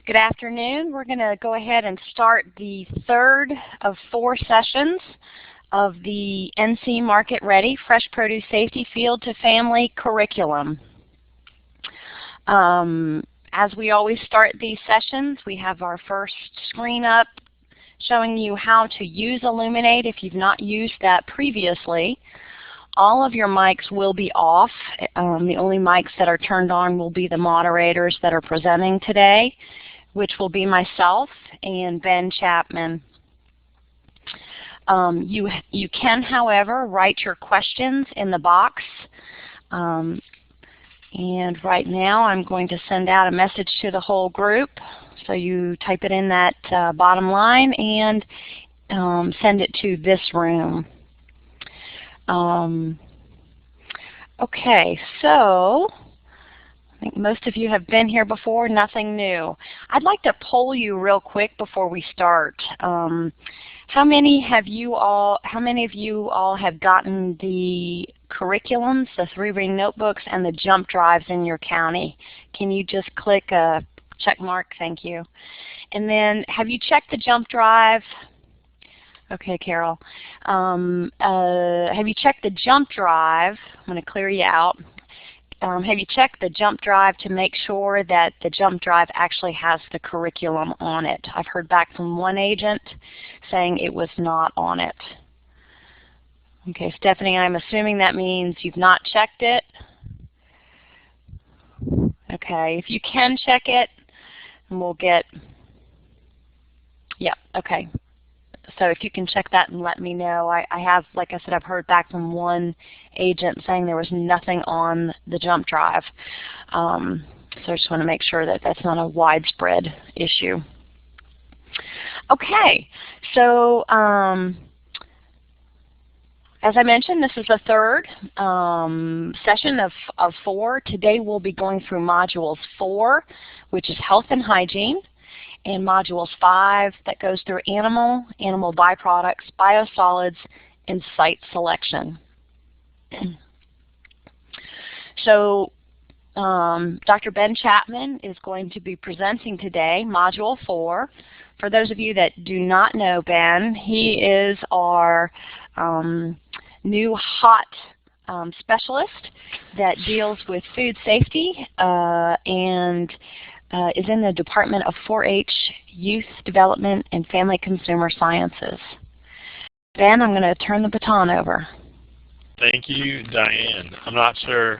Good afternoon. We're going to go ahead and start the third of 4 sessions of the NC Market Ready Fresh Produce Safety Field to Family curriculum. As we always start these sessions, we have our first screen up showing you how to use Illuminate if you've not used that previously. All of your mics will be off. The only mics that are turned on will be the moderators that are presenting today, which will be myself and Ben Chapman. You can, however, write your questions in the box. And right now I'm going to send out a message to the whole group. So you type it in that bottom line and send it to this room. Okay, so I think most of you have been here before, nothing new. I'd like to poll you real quick before we start. How many of you all have gotten the curriculums, the 3-ring notebooks, and the jump drives in your county? Can you just click a check mark? Thank you. And then have you checked the jump drive? Okay, Carol. Have you checked the jump drive? I'm going to clear you out. Have you checked the jump drive to make sure that the jump drive actually has the curriculum on it? I've heard back from one agent saying it was not on it. Okay, Stephanie, I'm assuming that means you've not checked it. Okay, if you can check it, and we'll get, yeah, okay. So if you can check that and let me know. I have, like I said, I've heard back from one agent saying there was nothing on the jump drive. So I just want to make sure that that's not a widespread issue. Okay, so as I mentioned, this is the third session of 4. Today we'll be going through modules 4, which is health and hygiene, and modules 5 that goes through animal byproducts, biosolids, and site selection. So Dr. Ben Chapman is going to be presenting today module 4. For those of you that do not know Ben, he is our new hot specialist that deals with food safety and is in the Department of 4-H Youth Development and Family Consumer Sciences. Ben, I'm going to turn the baton over. Thank you, Diane. I'm not sure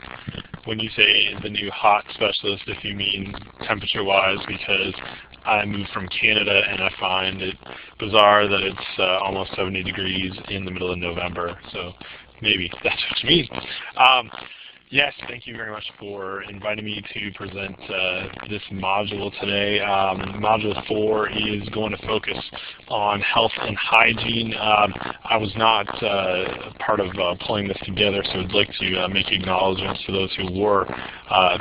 when you say the new hot specialist if you mean temperature-wise, because I moved from Canada and I find it bizarre that it's almost 70 degrees in the middle of November. So maybe that's what you mean. Yes, thank you very much for inviting me to present this module today. Module 4 is going to focus on health and hygiene. I was not part of pulling this together, so I'd like to make acknowledgments to those who were,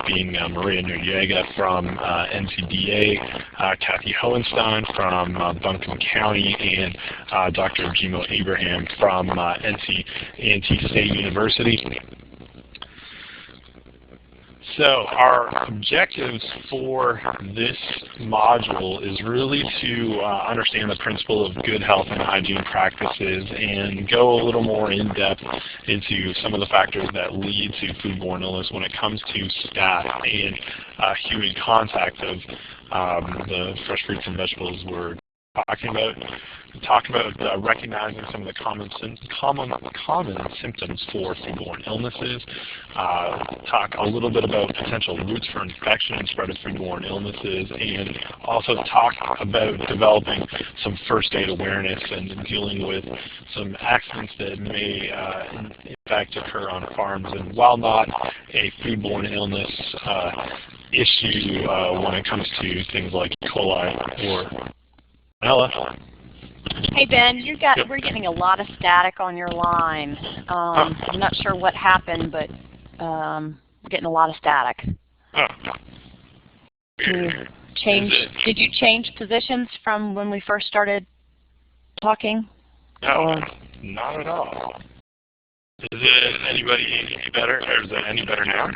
being Maria Noriega from NCDA, Kathy Hohenstein from Buncombe County, and Dr. Jimo Abraham from NC A&T State University. So our objectives for this module is really to understand the principle of good health and hygiene practices and go a little more in depth into some of the factors that lead to foodborne illness when it comes to staff and human contact of the fresh fruits and vegetables we're talking about. Talk about recognizing some of the common symptoms for foodborne illnesses. Talk a little bit about potential routes for infection and spread of foodborne illnesses, and also talk about developing some first aid awareness and dealing with some accidents that may in fact occur on farms. And while not a foodborne illness issue when it comes to things like E. coli or Salmonella. Hey Ben, we're getting a lot of static on your line. I'm not sure what happened, but we're getting a lot of static. Oh. Did you change positions from when we first started talking? No, not at all. Is it anybody any better, or is it any better now?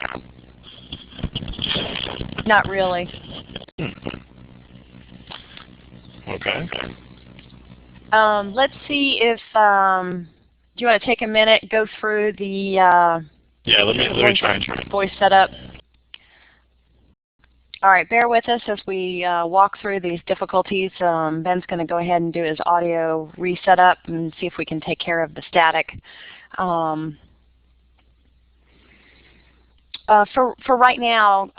Not really. Okay. Let's see if, do you want to take a minute, go through the yeah, let me try and voice setup? All right, bear with us as we walk through these difficulties. Ben's going to go ahead and do his audio reset up and see if we can take care of the static. For right now,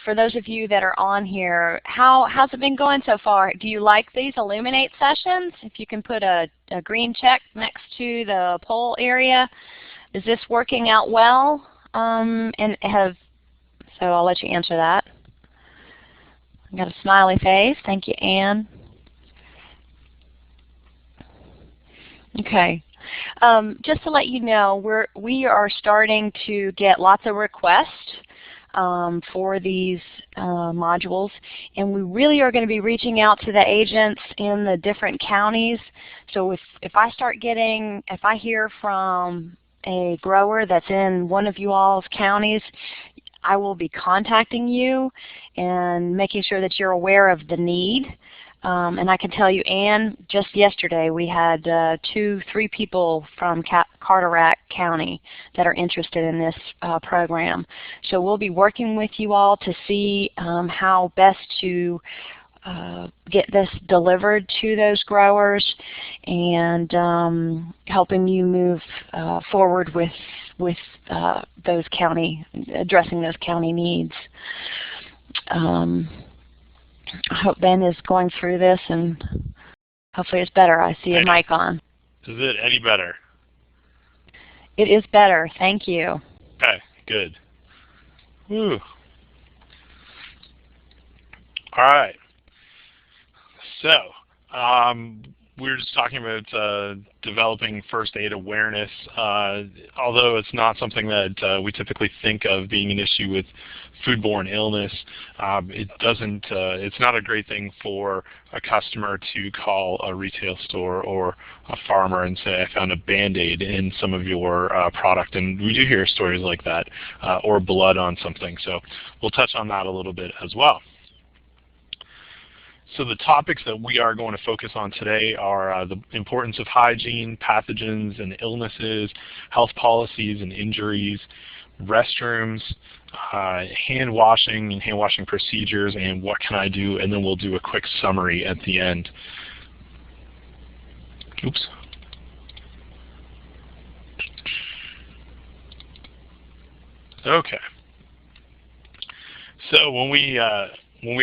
for those of you that are on here, how's it been going so far? Do you like these Illuminate sessions? If you can put a green check next to the poll area. Is this working out well? So I'll let you answer that. I got a smiley face. Thank you, Anne. Okay. Just to let you know, we are starting to get lots of requests for these modules, and we really are going to be reaching out to the agents in the different counties. So if I hear from a grower that's in one of you all's counties, I will be contacting you and making sure that you're aware of the need. And I can tell you, Anne, just yesterday we had 3 people from Carteret County that are interested in this program. So we'll be working with you all to see how best to get this delivered to those growers and helping you move forward with addressing those county needs. I hope Ben is going through this, and hopefully it's better. I see a mic on. Is it any better? It is better. Thank you. Okay, good. Whew. All right. So, we were just talking about developing first aid awareness. Although it's not something that we typically think of being an issue with foodborne illness, it's not a great thing for a customer to call a retail store or a farmer and say, I found a Band-Aid in some of your product. And we do hear stories like that, or blood on something. So we'll touch on that a little bit as well. So the topics that we are going to focus on today are the importance of hygiene, pathogens and illnesses, health policies and injuries, restrooms, hand washing and hand washing procedures, and what can I do, and then we'll do a quick summary at the end. Oops. Okay. So when we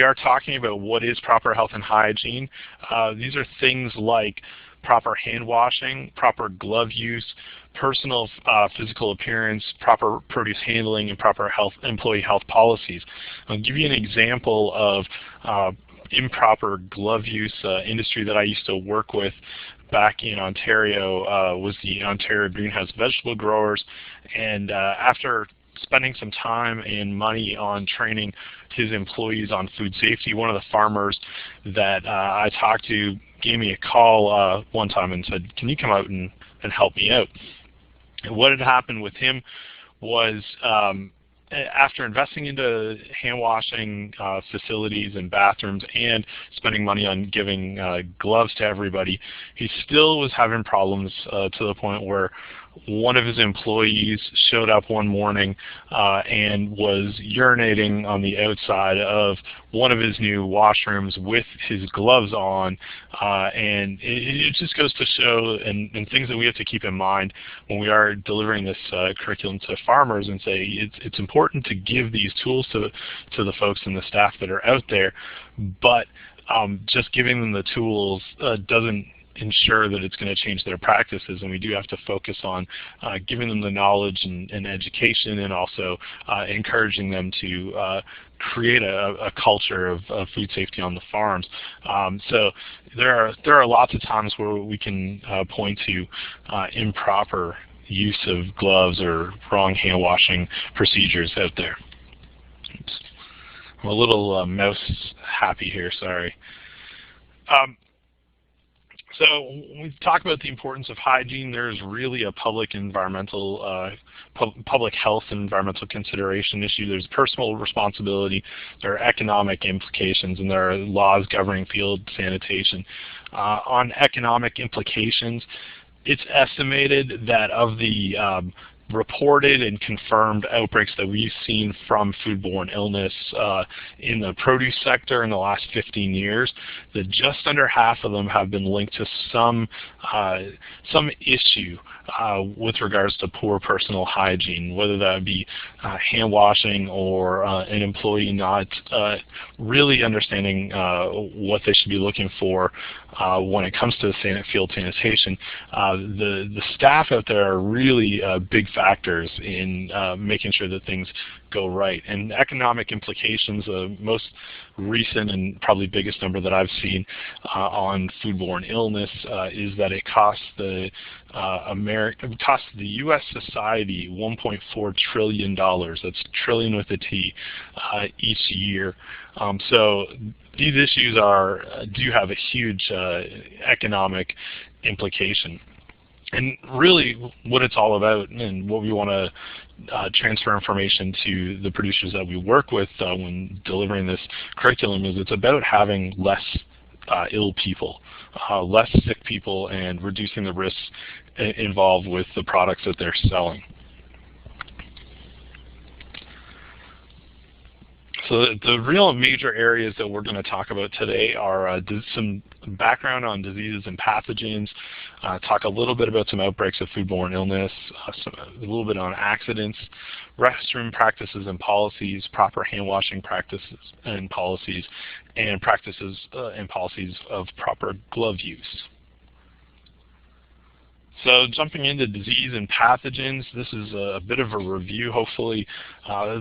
are talking about what is proper health and hygiene, these are things like proper hand washing, proper glove use, personal physical appearance, proper produce handling, and proper employee health policies. I'll give you an example of improper glove use. Industry that I used to work with back in Ontario was the Ontario greenhouse vegetable growers, and after spending some time and money on training his employees on food safety, one of the farmers that I talked to gave me a call one time and said, can you come out and help me out? And what had happened with him was after investing into hand washing facilities and bathrooms and spending money on giving gloves to everybody, he still was having problems to the point where one of his employees showed up one morning and was urinating on the outside of one of his new washrooms with his gloves on, and it just goes to show, and things that we have to keep in mind when we are delivering this curriculum to farmers, and say it's important to give these tools to the folks and the staff that are out there, but just giving them the tools doesn't ensure that it's going to change their practices, and we do have to focus on giving them the knowledge and education, and also encouraging them to create a culture of food safety on the farms. So there are lots of times where we can point to improper use of gloves or wrong hand washing procedures out there. Oops. I'm a little mouse happy here, sorry. So when we talk about the importance of hygiene, there's really a public environmental, public health and environmental consideration issue. There's personal responsibility, there are economic implications, and there are laws governing field sanitation. On economic implications, it's estimated that of the reported and confirmed outbreaks that we've seen from foodborne illness in the produce sector in the last 15 years, that just under half of them have been linked to some issue with regards to poor personal hygiene, whether that be hand washing or an employee not really understanding what they should be looking for when it comes to field sanitation. The staff out there are really big factors in making sure that things go right. And economic implications, the most recent and probably biggest number that I've seen on foodborne illness is that it costs the U.S. society $1.4 trillion. That's trillion with a T each year. So these issues do have a huge economic implication. And really what it's all about, and what we want to transfer information to the producers that we work with when delivering this curriculum, is it's about having less ill people, less sick people, and reducing the risks involved with the products that they're selling. So the real major areas that we're going to talk about today are some background on diseases and pathogens, talk a little bit about some outbreaks of foodborne illness, a little bit on accidents, restroom practices and policies, proper hand washing practices and policies, and practices and policies of proper glove use. So jumping into disease and pathogens, this is a bit of a review, hopefully.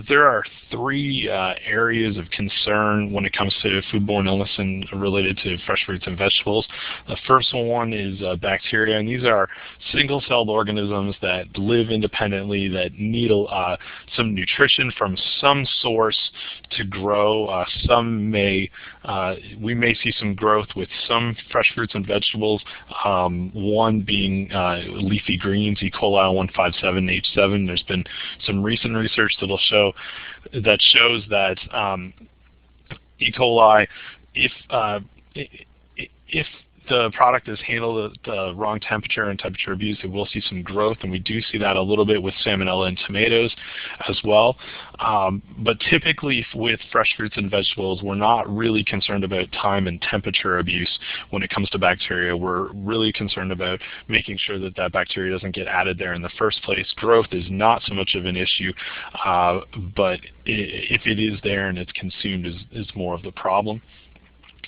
There are three areas of concern when it comes to foodborne illness and related to fresh fruits and vegetables. The first one is bacteria, and these are single-celled organisms that live independently, that need some nutrition from some source to grow. We may see some growth with some fresh fruits and vegetables, one being leafy greens, E. coli 157H7. There's been some recent research that shows that E. coli, if the product is handled at the wrong temperature and temperature abuse, it will see some growth, and we do see that a little bit with salmonella in tomatoes as well. But typically with fresh fruits and vegetables, we're not really concerned about time and temperature abuse when it comes to bacteria. We're really concerned about making sure that that bacteria doesn't get added there in the first place. Growth is not so much of an issue, but if it is there and it's consumed is more of the problem.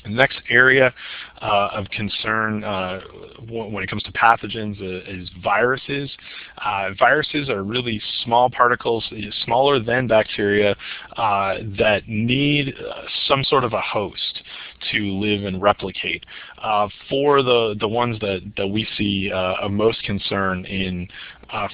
The next area of concern when it comes to pathogens is viruses. Viruses are really small particles, smaller than bacteria, that need some sort of a host to live and replicate. For the ones that we see of most concern in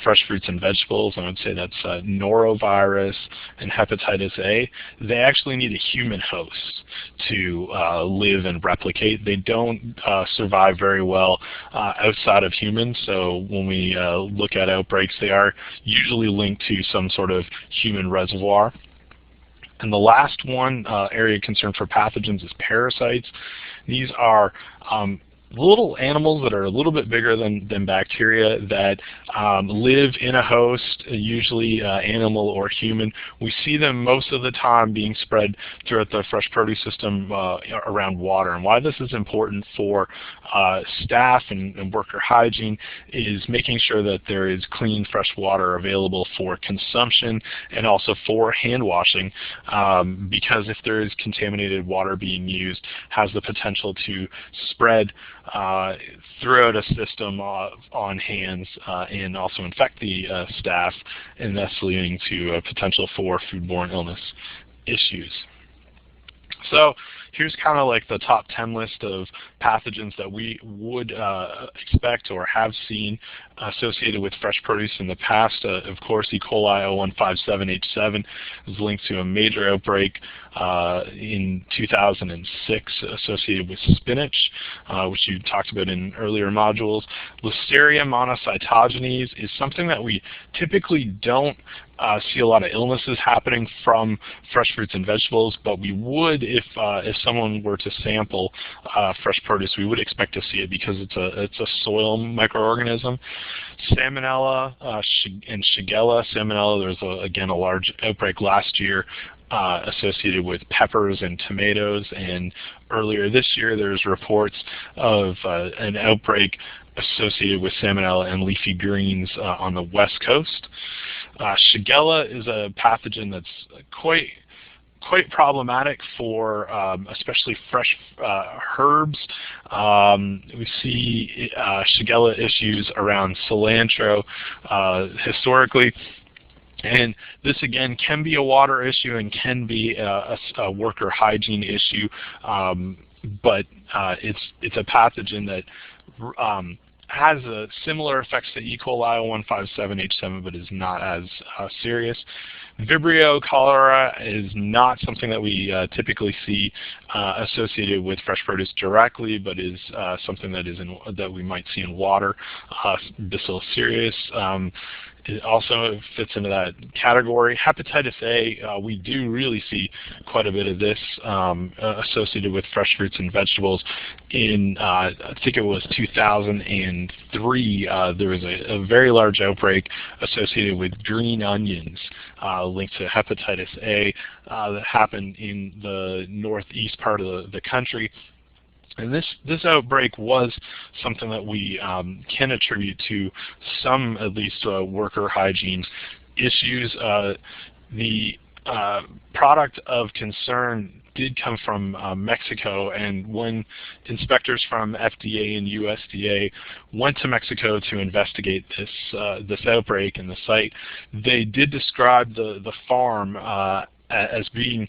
fresh fruits and vegetables, I would say that's norovirus and hepatitis A, they actually need a human host to live and replicate. They don't survive very well outside of humans, so when we look at outbreaks, they are usually linked to some sort of human reservoir. And the last one area of concern for pathogens is parasites. These are little animals that are a little bit bigger than bacteria that live in a host, usually animal or human. We see them most of the time being spread throughout the fresh produce system around water. And why this is important for staff and worker hygiene is making sure that there is clean, fresh water available for consumption and also for hand washing, because if there is contaminated water being used, has the potential to spread throughout a system on hands and also infect the staff, and thus leading to a potential for foodborne illness issues. So here's kind of like the top 10 list of pathogens that we would expect or have seen associated with fresh produce in the past. Of course, E. coli 0157H7 is linked to a major outbreak in 2006 associated with spinach, which you talked about in earlier modules. Listeria monocytogenes is something that we typically don't see a lot of illnesses happening from fresh fruits and vegetables, but we would if someone were to sample fresh produce, we would expect to see it because it's a soil microorganism. Salmonella and Shigella. Salmonella, there was again a large outbreak last year associated with peppers and tomatoes, and earlier this year there's reports of an outbreak associated with salmonella and leafy greens on the west coast. Shigella is a pathogen that's quite problematic for especially fresh herbs. We see Shigella issues around cilantro historically. And this again can be a water issue and can be a worker hygiene issue, but it's a pathogen that has similar effects to E. coli 0157H7, but is not as serious. Vibrio cholera is not something that we typically see associated with fresh produce directly, but is something that we might see in water. Bacillus cereus it also fits into that category. Hepatitis A, we do really see quite a bit of this associated with fresh fruits and vegetables. In I think it was 2003, there was a very large outbreak associated with green onions linked to hepatitis A that happened in the northeast part of the country. And this outbreak was something that we can attribute to some, at least, worker hygiene issues. The product of concern did come from Mexico, and when inspectors from FDA and USDA went to Mexico to investigate this outbreak and the site, they did describe the farm as being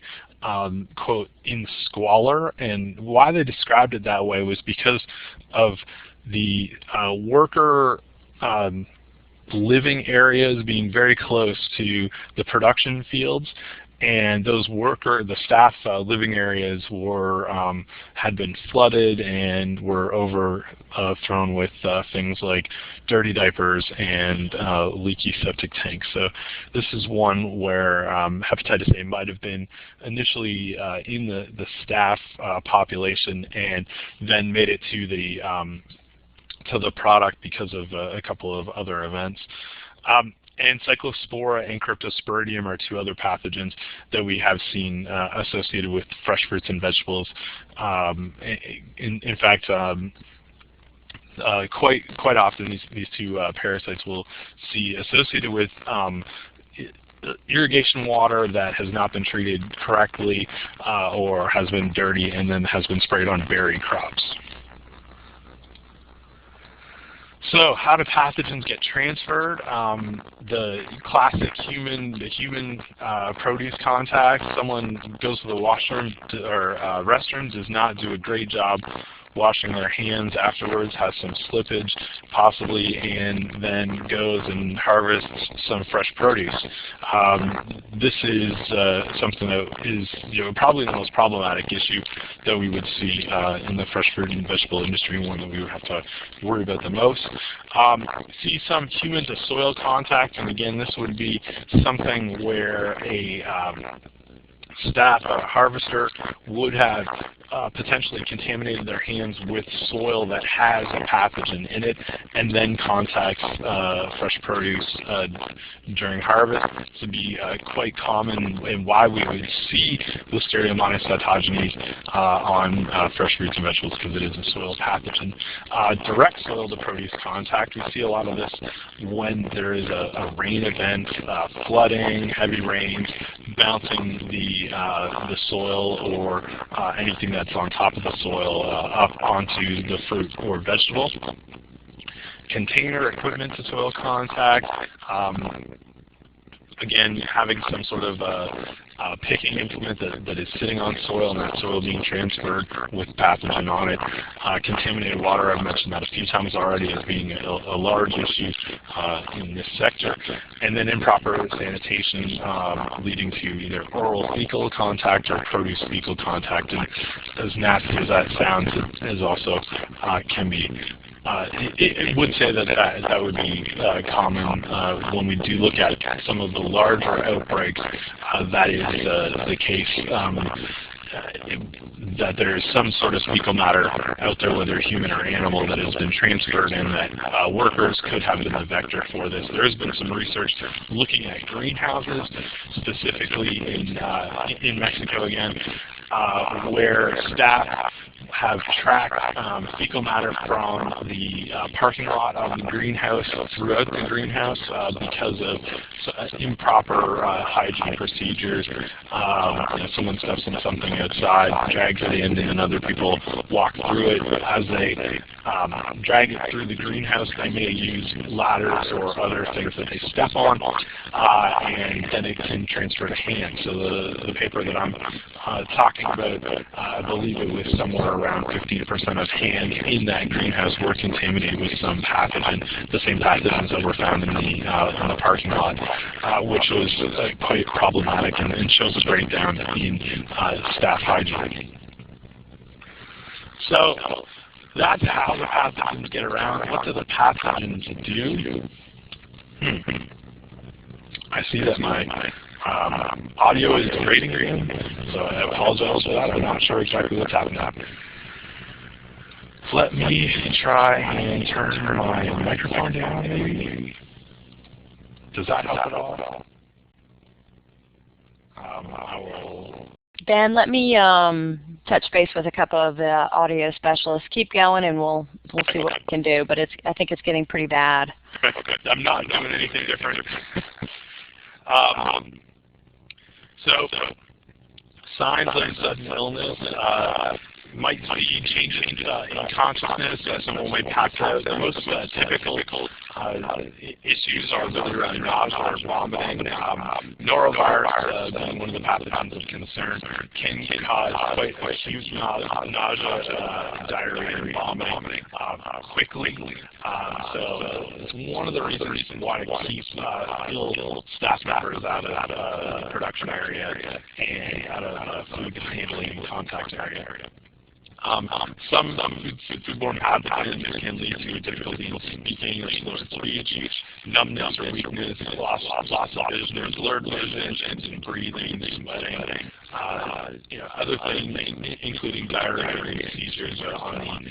quote, in squalor, and why they described it that way was because of the worker living areas being very close to the production fields, and the staff living areas were had been flooded and were overthrown with things like dirty diapers and leaky septic tanks. So this is one where hepatitis A might have been initially in the staff population and then made it to the product because of a couple of other events. And Cyclospora and Cryptosporidium are two other pathogens that we have seen associated with fresh fruits and vegetables. In fact, quite often these two parasites will see associated with irrigation water that has not been treated correctly or has been dirty and then has been sprayed on berry crops. So how do pathogens get transferred? The classic human produce contact. Someone goes to the washroom or restroom, does not do a great job washing their hands afterwards, has some slippage possibly, and then goes and harvests some fresh produce. This is something that is probably the most problematic issue that we would see in the fresh fruit and vegetable industry, one that we would have to worry about the most. See some human to soil contact, and again, this would be something where a staff, a harvester, would have potentially contaminated their hands with soil that has a pathogen in it, and then contacts fresh produce during harvest. This would be quite common, and why we would see Listeria monocytogenes on fresh fruits and vegetables, because it is a soil pathogen. Direct soil to produce contact, we see a lot of this when there is a rain event, flooding, heavy rains, bouncing the soil or anything that's on top of the soil up onto the fruit or vegetable. Container equipment to soil contact. Again, having some sort of picking implement that is sitting on soil and that soil being transferred with pathogen on it. Contaminated water, I've mentioned that a few times already as being a large issue in this sector. And then improper sanitation leading to either oral fecal contact or produce fecal contact. And as nasty as that sounds, it is also can be it would say that would be common when we do look at some of the larger outbreaks. That is the case. That there is some sort of fecal matter out there, whether human or animal, that has been transferred, and that workers could have been the vector for this. There has been some research looking at greenhouses, specifically in Mexico again, where staff have tracked fecal matter from the parking lot of the greenhouse throughout the greenhouse because of improper hygiene procedures. Someone steps in something outside, drags it in, and other people walk through it. As they drag it through the greenhouse, they may use ladders or other things that they step on, and then it can transfer to hands. So the paper that I'm talking about, I believe it was somewhere around 15% of hands in that greenhouse were contaminated with some pathogen, the same pathogens that were found in the parking lot, which was quite problematic and shows a breakdown in staff hygiene. So that's how the pathogens get around. What do the pathogens do? I see that my audio is degrading again, so I apologize for that. I'm not sure exactly what's happening. Let me try and turn my microphone down, maybe. Does that help at all? I will. Ben, let me touch base with a couple of the audio specialists. Keep going, and we'll see what we can do. But I think it's getting pretty bad. Okay. I'm not doing anything different. So signs of sudden illness might be changes in consciousness. Someone might pass out. The most typical issues are really around nausea or vomiting. Norovirus, being one of the pathogens of concern, can cause quite acute nausea, diarrhea, and vomiting quickly. So it's one of the reasons why to keep ill staff members out of the production area and out of food handling and contact area. Some food-borne pathogens can lead to difficulty in speaking or slurred speech, numbness or weakness, loss of vision, blurred vision, and breathing, sweating. Other things, including diarrhea and seizures, on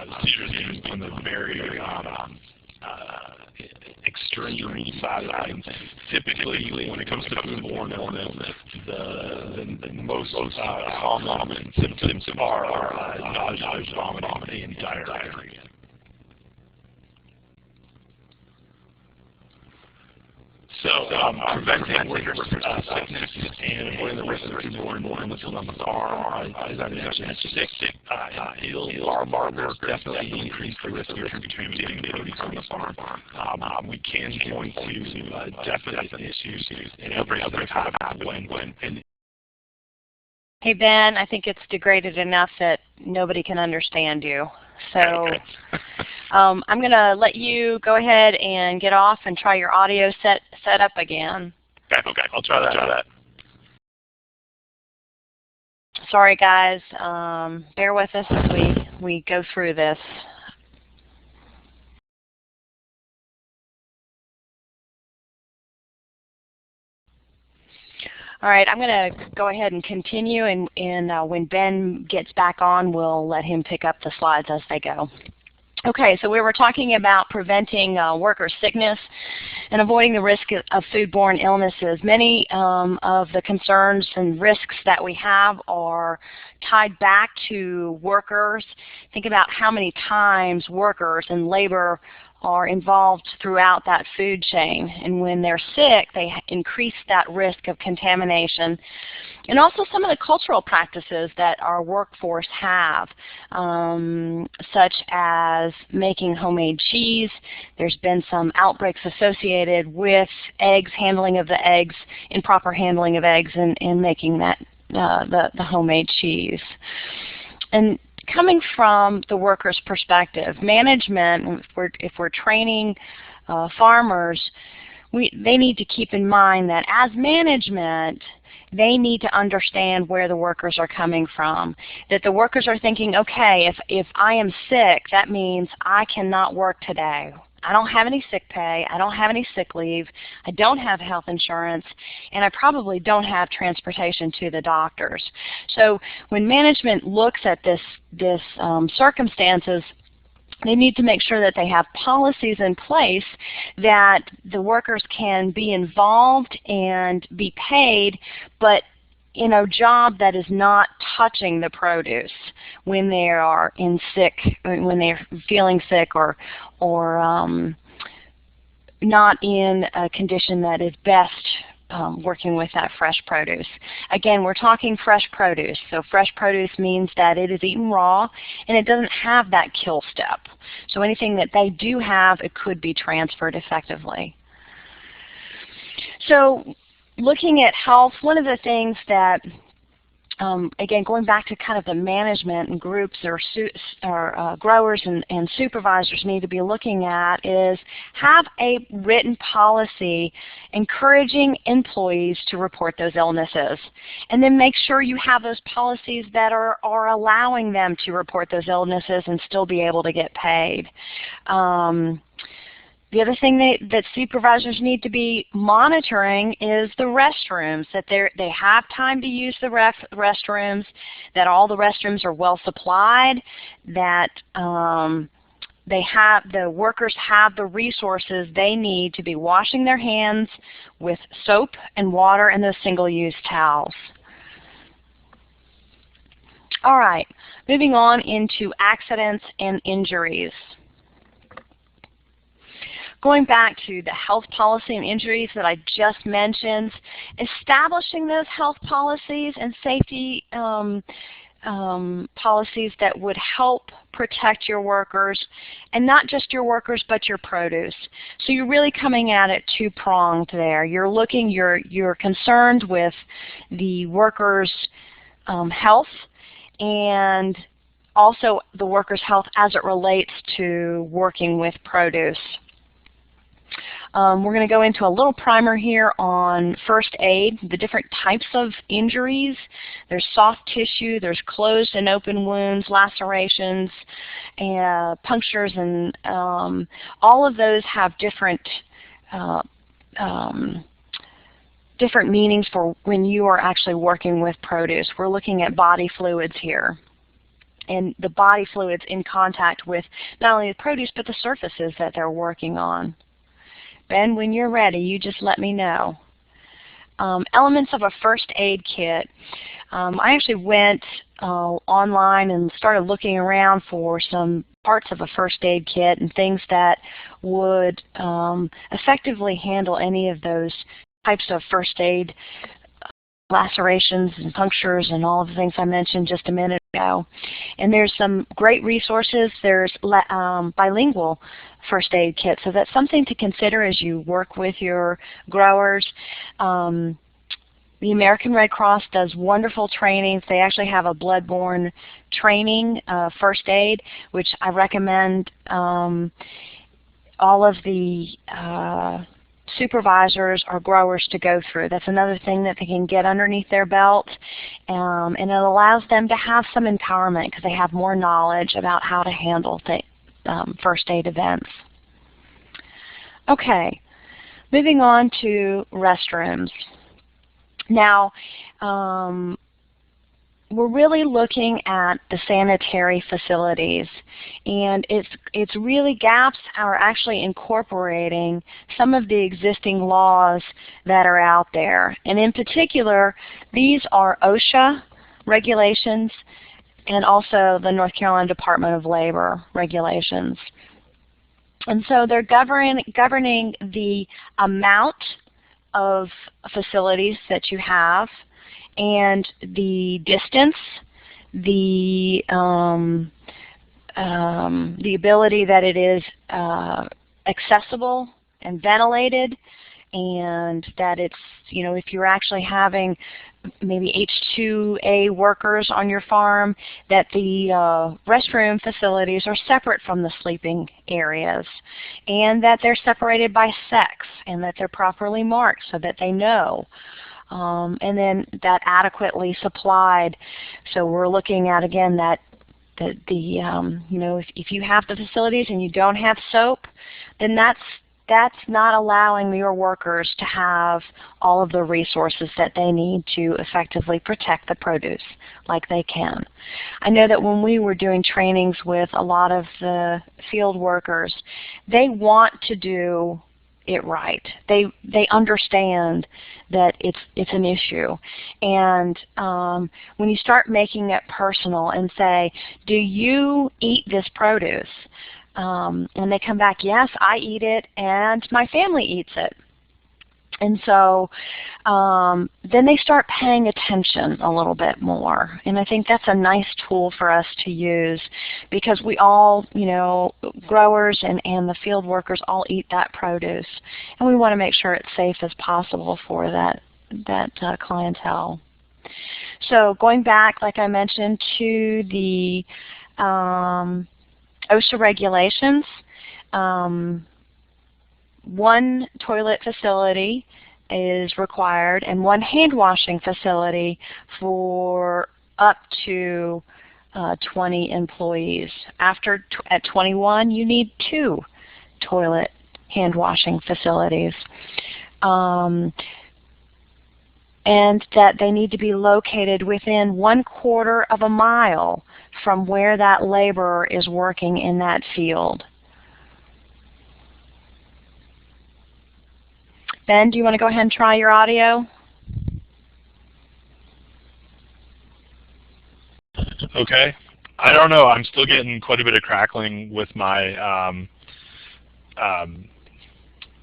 the seizures being the very extreme side of things. Typically, when it comes to food-borne illness, the most common symptoms are nausea, vomiting, and diarrhea. So preventing worker sickness and avoiding the risk of food-borne illness on the farm, as I mentioned, ill farm workers definitely increase the risk of contaminating produce on the farm. We can point to definite issues and outbreaks that have happened when. Hey Ben, I think it's degraded enough that nobody can understand you. So I'm going to let you go ahead and get off and try your audio set up again. Okay, I'll try that. Sorry guys, bear with us as we go through this. All right, I'm going to go ahead and continue, and when Ben gets back on, we'll let him pick up the slides as they go. Okay, so we were talking about preventing worker sickness and avoiding the risk of food-borne illnesses. Many of the concerns and risks that we have are tied back to workers. Think about how many times workers and labor are involved throughout that food chain. And when they're sick, they increase that risk of contamination. And also some of the cultural practices that our workforce have, such as making homemade cheese. There's been some outbreaks associated with eggs, handling of the eggs, improper handling of eggs, and making that the homemade cheese. And coming from the worker's perspective, management, if we're training farmers, they need to keep in mind that as management, they need to understand where the workers are coming from. That the workers are thinking, okay, if I am sick, that means I cannot work today. I don't have any sick pay, I don't have any sick leave, I don't have health insurance, and I probably don't have transportation to the doctors. So when management looks at this circumstances, they need to make sure that they have policies in place that the workers can be involved and be paid, but in a job that is not touching the produce when they are when they're feeling sick or not in a condition that is best working with that fresh produce. Again, we're talking fresh produce. So fresh produce means that it is eaten raw and it doesn't have that kill step. So anything that they do have, it could be transferred effectively. So looking at health, one of the things that, again, going back to kind of the management and groups or growers and supervisors need to be looking at is have a written policy encouraging employees to report those illnesses. And then make sure you have those policies that are allowing them to report those illnesses and still be able to get paid. The other thing that supervisors need to be monitoring is the restrooms, that they have time to use the restrooms, that all the restrooms are well supplied, that the workers have the resources they need to be washing their hands with soap and water and those single-use towels. All right, moving on into accidents and injuries. Going back to the health policy and injuries that I just mentioned, establishing those health policies and safety policies that would help protect your workers, and not just your workers but your produce. So you're really coming at it two-pronged there. You're concerned with the workers' health and also the workers' health as it relates to working with produce. We're going to go into a little primer here on first aid, the different types of injuries. There's soft tissue, there's closed and open wounds, lacerations, and punctures, and all of those have different different meanings for when you are actually working with produce. We're looking at body fluids here, and the body fluids in contact with not only the produce but the surfaces that they're working on. Ben, when you're ready, you just let me know. Elements of a first aid kit. I actually went online and started looking around for some parts of a first aid kit and things that would effectively handle any of those types of first aid, lacerations and punctures and all of the things I mentioned just a minute ago. And there's some great resources. There's bilingual first aid kits, so that's something to consider as you work with your growers. The American Red Cross does wonderful trainings. They actually have a blood-borne training, first aid, which I recommend all of the supervisors or growers to go through. That's another thing that they can get underneath their belt, and it allows them to have some empowerment because they have more knowledge about how to handle first aid events. Okay, moving on to restrooms. Now, we're really looking at the sanitary facilities, and it's really gaps are actually incorporating some of the existing laws that are out there. And in particular, these are OSHA regulations and also the North Carolina Department of Labor regulations. And so they're governing the amount of facilities that you have and the distance, the ability that it is accessible and ventilated, and that it's, if you're actually having maybe H2A workers on your farm, that the restroom facilities are separate from the sleeping areas, and that they're separated by sex, and that they're properly marked so that they know. And then that adequately supplied. So we're looking at, again, that if you have the facilities and you don't have soap, then that's not allowing your workers to have all of the resources that they need to effectively protect the produce like they can. I know that when we were doing trainings with a lot of the field workers, they want to do it right. They understand that it's an issue. And when you start making it personal and say, do you eat this produce? And they come back, yes, I eat it and my family eats it. And so then they start paying attention a little bit more. And I think that's a nice tool for us to use, because we all, growers and the field workers all eat that produce. And we want to make sure it's safe as possible for that clientele. So going back, like I mentioned, to the OSHA regulations, one toilet facility is required and one hand washing facility for up to 20 employees. At 21, you need 2 toilet hand washing facilities. And that they need to be located within 1/4 of a mile from where that laborer is working in that field. Ben, do you want to go ahead and try your audio? Okay. I don't know. I'm still getting quite a bit of crackling with my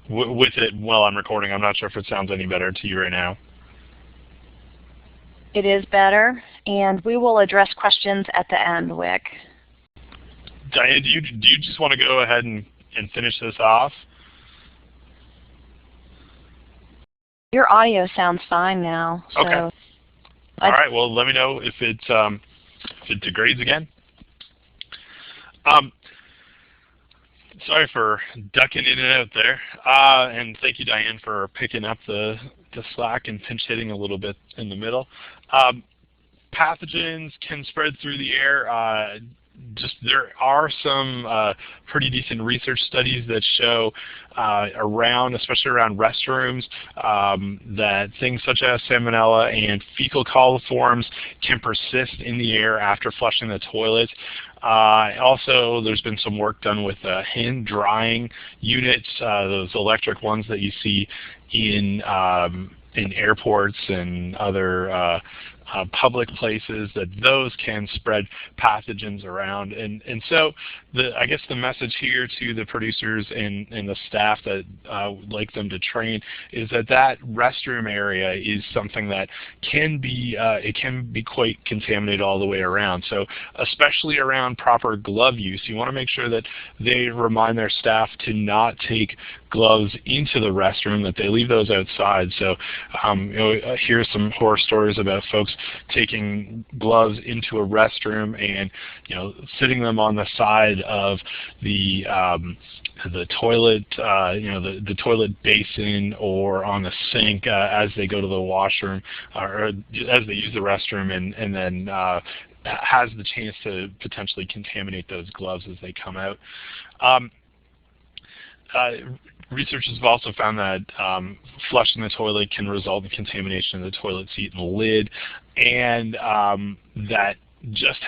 with it while I'm recording. I'm not sure if it sounds any better to you right now. It is better, and we will address questions at the end, Wick. Diane, do you just want to go ahead and finish this off? Your audio sounds fine now. So okay. All right. Well, let me know if it degrades again. Sorry for ducking in and out there, and thank you, Diane, for picking up the slack and pinch hitting a little bit in the middle. Pathogens can spread through the air. There are some pretty decent research studies that show especially around restrooms, that things such as salmonella and fecal coliforms can persist in the air after flushing the toilet. Also, there's been some work done with hand drying units, those electric ones that you see in airports and other public places, that those can spread pathogens around. And so I guess the message here to the producers and the staff that would like them to train is that restroom area is something that can be quite contaminated all the way around. So especially around proper glove use, you want to make sure that they remind their staff to not take gloves into the restroom, that they leave those outside. So here's some horror stories about folks taking gloves into a restroom and sitting them on the side of the toilet, the toilet basin, or on the sink as they go to the washroom or as they use the restroom, and then has the chance to potentially contaminate those gloves as they come out. Researchers have also found that flushing the toilet can result in contamination of the toilet seat and the lid, and that just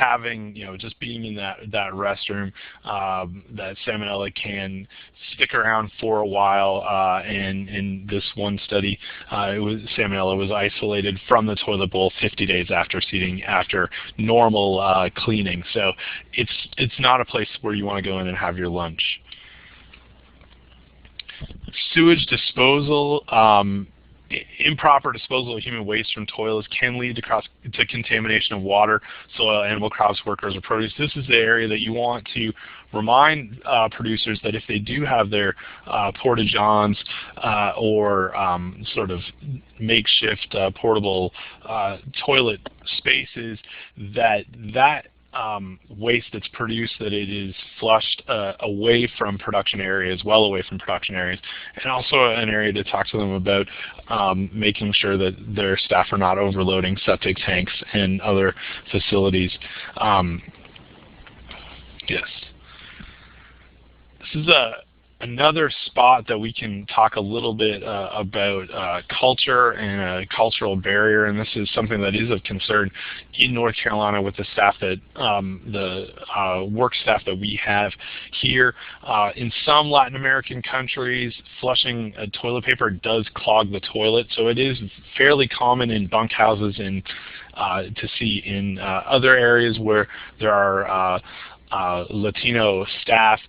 being in that restroom, that salmonella can stick around for a while. And in this one study, salmonella was isolated from the toilet bowl 50 days after seating, after normal cleaning. So it's not a place where you want to go in and have your lunch. Sewage disposal, improper disposal of human waste from toilets can lead to contamination of water, soil, animal, crops, workers, or produce. This is the area that you want to remind producers that if they do have their porta-johns or sort of makeshift portable toilet spaces, that waste that's produced, that it is flushed away from production areas, well away from production areas, and also an area to talk to them about making sure that their staff are not overloading septic tanks and other facilities. Yes. This is another spot that we can talk a little bit about culture and a cultural barrier, and this is something that is of concern in North Carolina with the staff that work staff that we have here. In some Latin American countries, flushing toilet paper does clog the toilet, so it is fairly common in bunkhouses and to see in other areas where there are Latino staff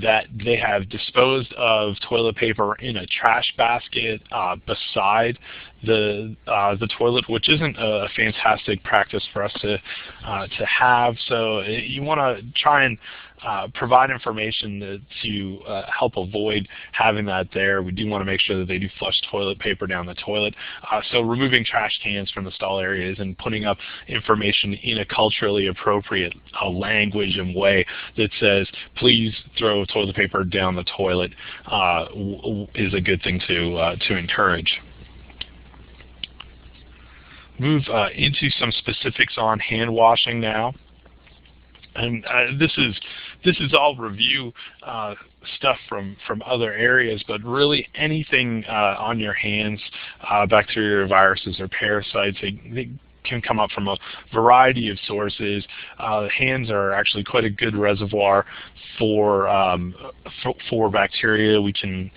that they have disposed of toilet paper in a trash basket beside the toilet, which isn't a fantastic practice for us to have. So you want to try and provide information to help avoid having that there. We do want to make sure that they do flush toilet paper down the toilet. So removing trash cans from the stall areas and putting up information in a culturally appropriate language and way that says, please throw toilet paper down the toilet is a good thing to encourage. Move into some specifics on hand washing now. And this is all review stuff from other areas, but really anything on your hands, bacteria, viruses, or parasites, they can come up from a variety of sources. Hands are actually quite a good reservoir for bacteria. We can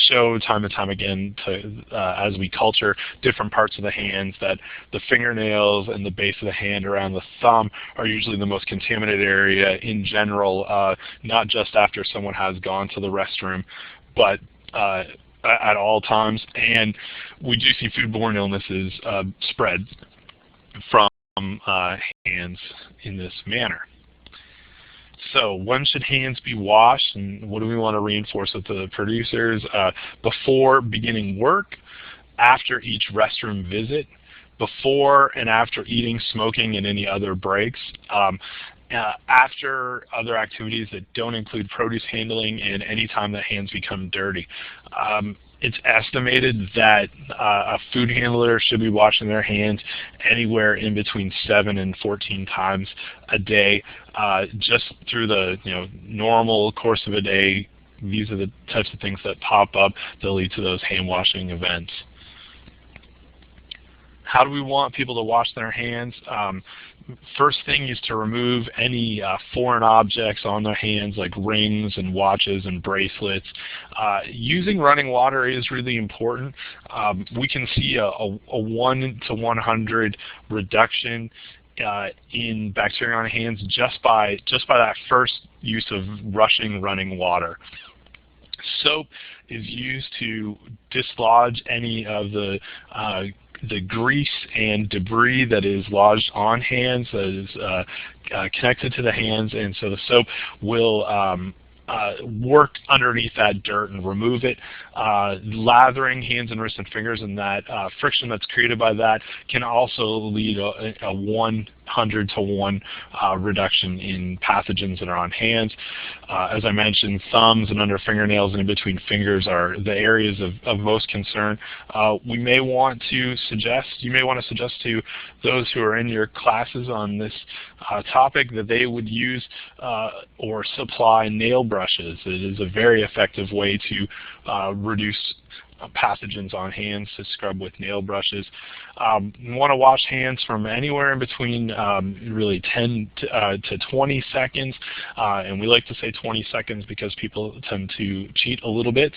show time and time again as we culture different parts of the hands that the fingernails and the base of the hand around the thumb are usually the most contaminated area in general, not just after someone has gone to the restroom, but at all times. And we do see foodborne illnesses spread from hands in this manner. So when should hands be washed, and what do we want to reinforce with the producers? Before beginning work, after each restroom visit, before and after eating, smoking, and any other breaks, after other activities that don't include produce handling, and any time that hands become dirty. It's estimated that a food handler should be washing their hands anywhere in between 7 and 14 times a day, just through the normal course of a day. These are the types of things that pop up that lead to those hand washing events. How do we want people to wash their hands? First thing is to remove any foreign objects on their hands, like rings and watches and bracelets. Using running water is really important. We can see a 1 to 100 reduction in bacteria on hands just by that first use of rushing running water. Soap is used to dislodge any of the grease and debris that is lodged on hands, that is connected to the hands, and so the soap will work underneath that dirt and remove it. Lathering hands and wrists and fingers, and that friction that's created by that can also lead a 100 to 1 reduction in pathogens that are on hands. As I mentioned, thumbs and under fingernails and in between fingers are the areas of most concern. You may want to suggest to those who are in your classes on this topic that they would use or supply nail brushes. It is a very effective way to reduce pathogens on hands to scrub with nail brushes. You want to wash hands from anywhere in between really 10 to 20 seconds, and we like to say 20 seconds because people tend to cheat a little bit.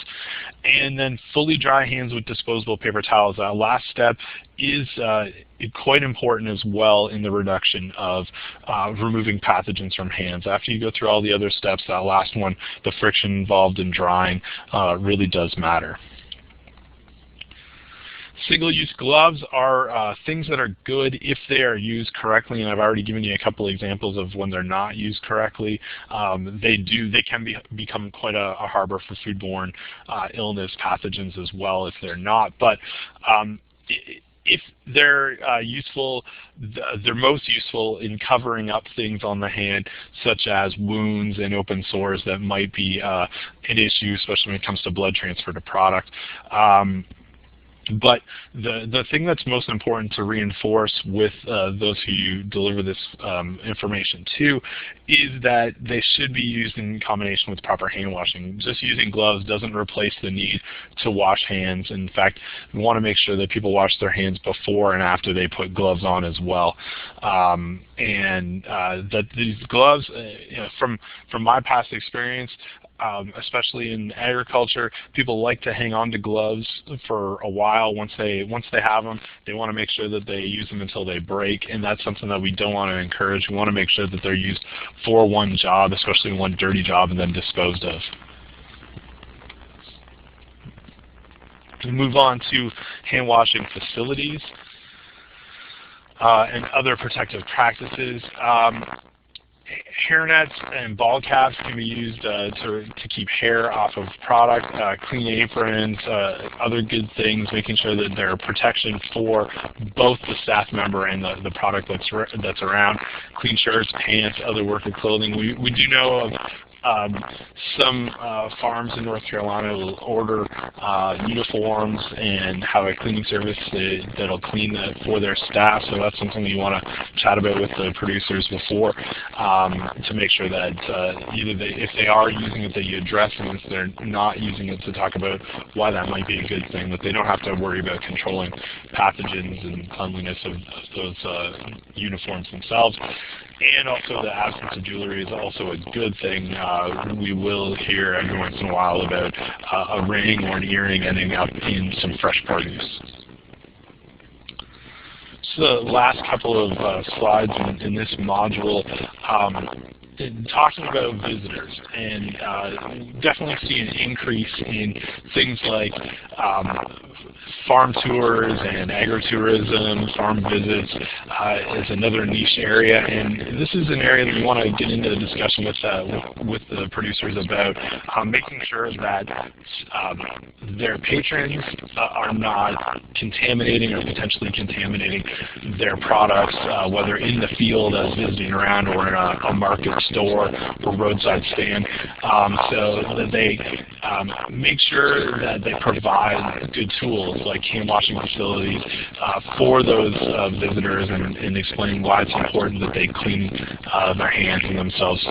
And then fully dry hands with disposable paper towels. That last step is quite important as well in the reduction of removing pathogens from hands. After you go through all the other steps, that last one, the friction involved in drying, really does matter. Single-use gloves are things that are good if they are used correctly, and I've already given you a couple examples of when they're not used correctly. They can become quite a harbor for foodborne illness pathogens as well if they're not. But if they're useful, they're most useful in covering up things on the hand, such as wounds and open sores that might be an issue, especially when it comes to blood transfer to product. But the thing that's most important to reinforce with those who you deliver this information to is that they should be used in combination with proper hand washing. Just using gloves doesn't replace the need to wash hands. In fact, we want to make sure that people wash their hands before and after they put gloves on as well. And that these gloves, from my past experience, especially in agriculture, people like to hang on to gloves for a while. Once they have them, they want to make sure that they use them until they break, and that's something that we don't want to encourage. We want to make sure that they're used for one job, especially one dirty job, and then disposed of. We move on to hand washing facilities and other protective practices. Hairnets and ball caps can be used to keep hair off of product, clean aprons, other good things, making sure that there are protection for both the staff member and the product that's around. Clean shirts, pants, other worker clothing. We do know of some farms in North Carolina will order uniforms and have a cleaning service that'll clean for their staff. So that's something you want to chat about with the producers before to make sure that either if they are using it, that you address them. If they're not using it, to talk about why that might be a good thing, that they don't have to worry about controlling pathogens and cleanliness of those uniforms themselves. And also the absence of jewelry is also a good thing. We will hear every once in a while about a ring or an earring ending up in some fresh produce. So the last couple of slides in this module, talking about visitors, and definitely see an increase in things like farm tours and agritourism. Farm visits is another niche area, and this is an area that we want to get into the discussion with the producers about, making sure that their patrons are not contaminating or potentially contaminating their products, whether in the field as visiting around or in a market store or roadside stand, so that they make sure that they provide good tools like hand washing facilities for those visitors, and explain why it's important that they clean their hands and themselves,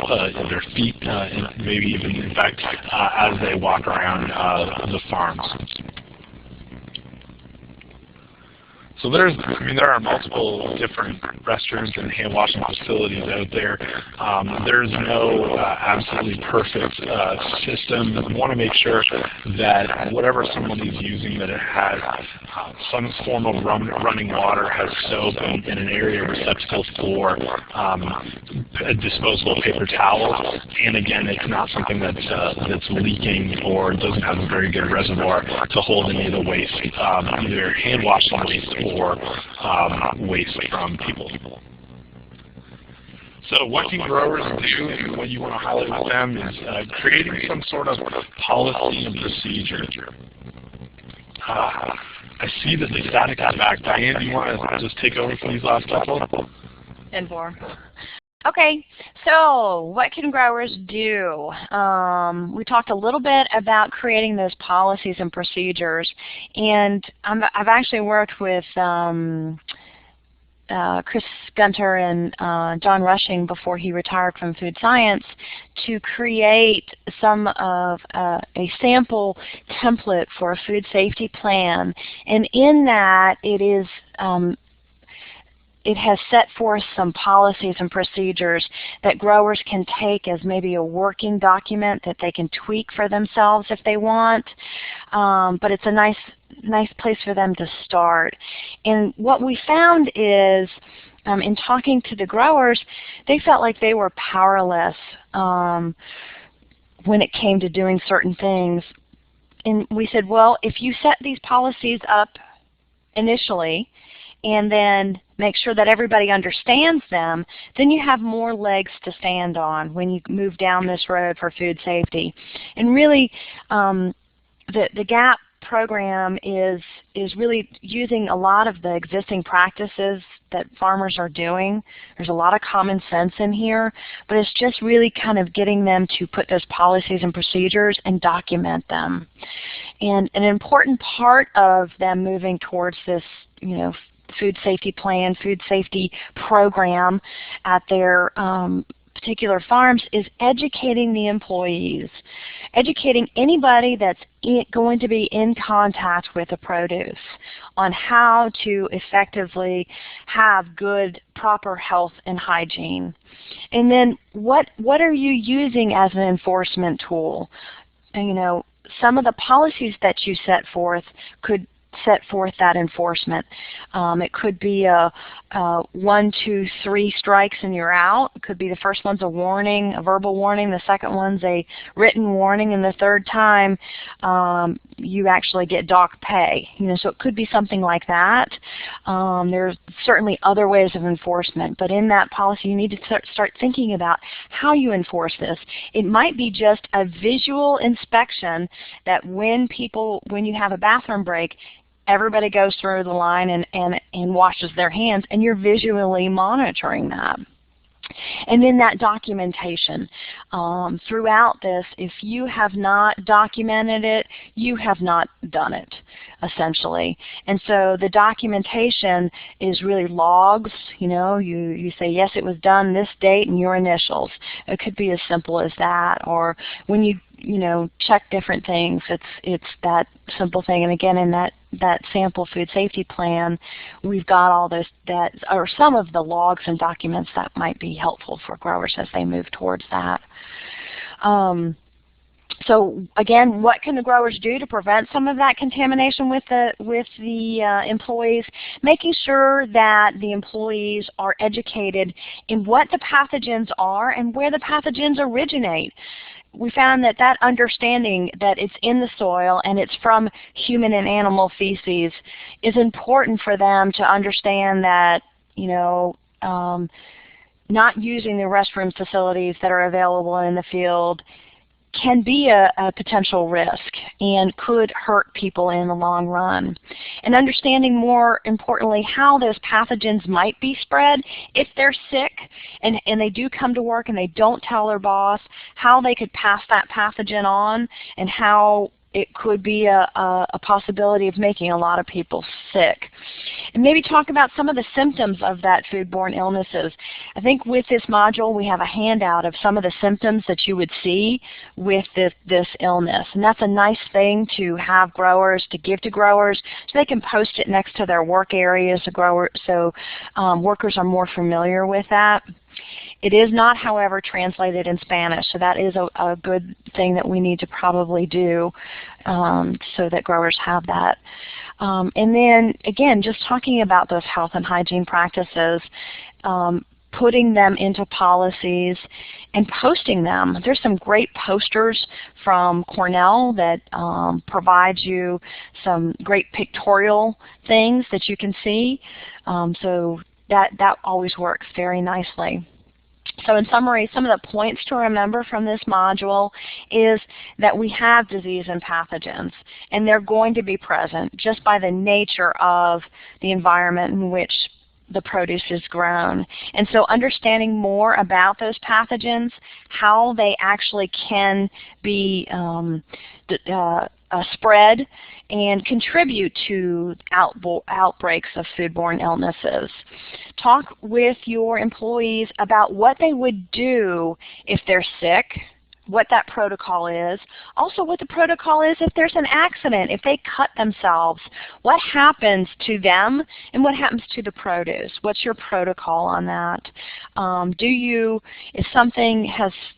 their feet, and maybe even, in fact, as they walk around the farms. So there are multiple different restrooms and hand washing facilities out there. There's no absolutely perfect system. We want to make sure that whatever someone is using, that it has some form of running water, has soap, and an area receptacle for disposable paper towels. And again, it's not something that's leaking or doesn't have a very good reservoir to hold any of the waste, either hand washing waste or waste from people. So what can growers do, and what you want to highlight with them is creating some sort of policy and procedure. I see that the static is back. Diane, do you want to just take over for these last couple? Inform. Okay, so what can growers do? We talked a little bit about creating those policies and procedures, and I've actually worked with Chris Gunter and John Rushing before he retired from food science to create some of a sample template for a food safety plan. And in that, it has set forth some policies and procedures that growers can take as maybe a working document that they can tweak for themselves if they want. But it's a nice place for them to start. And what we found is, in talking to the growers, they felt like they were powerless when it came to doing certain things. And we said, well, if you set these policies up initially and then make sure that everybody understands them, then you have more legs to stand on when you move down this road for food safety. And really, the GAP program is really using a lot of the existing practices that farmers are doing. There's a lot of common sense in here, but it's just really kind of getting them to put those policies and procedures and document them. And an important part of them moving towards this, food safety plan, food safety program at their particular farms is educating the employees, educating anybody that's going to be in contact with the produce on how to effectively have good, proper health and hygiene. And then what are you using as an enforcement tool? And, some of the policies that you set forth could set forth that enforcement. It could be a 1, 2, 3 strikes and you're out. It could be the first one's a warning, a verbal warning, the second one's a written warning, and the third time you actually get dock pay. So it could be something like that. There's certainly other ways of enforcement, but in that policy you need to start thinking about how you enforce this. It might be just a visual inspection that when you have a bathroom break, everybody goes through the line and washes their hands, and you're visually monitoring that. And then that documentation. Throughout this, if you have not documented it, you have not done it, essentially. And so the documentation is really logs. You say, yes, it was done this date and your initials. It could be as simple as that. Or when you check different things, it's that simple thing. And again, in that sample food safety plan, we've got all those, or some of the logs and documents that might be helpful for growers as they move towards that. So again, what can the growers do to prevent some of that contamination with the employees? Making sure that the employees are educated in what the pathogens are and where the pathogens originate. We found that understanding that it's in the soil and it's from human and animal feces is important for them to understand that, not using the restroom facilities that are available in the field can be a potential risk and could hurt people in the long run. And understanding, more importantly, how those pathogens might be spread if they're sick and they do come to work and they don't tell their boss, how they could pass that pathogen on and how it could be a possibility of making a lot of people sick. And maybe talk about some of the symptoms of that foodborne illnesses. I think with this module we have a handout of some of the symptoms that you would see with this illness. And that's a nice thing to have growers, to give to growers, so they can post it next to their work areas so workers are more familiar with that. It is not, however, translated in Spanish, so that is a good thing that we need to probably do so that growers have that. And then, again, just talking about those health and hygiene practices, putting them into policies and posting them. There's some great posters from Cornell that provide you some great pictorial things that you can see. So that always works very nicely. So in summary, some of the points to remember from this module is that we have disease and pathogens, and they're going to be present just by the nature of the environment in which the produce is grown. And so understanding more about those pathogens, how they actually can be spread and contribute to outbreaks of foodborne illnesses. Talk with your employees about what they would do if they're sick, what that protocol is. Also what the protocol is if there's an accident, if they cut themselves. What happens to them and what happens to the produce? What's your protocol on that? If something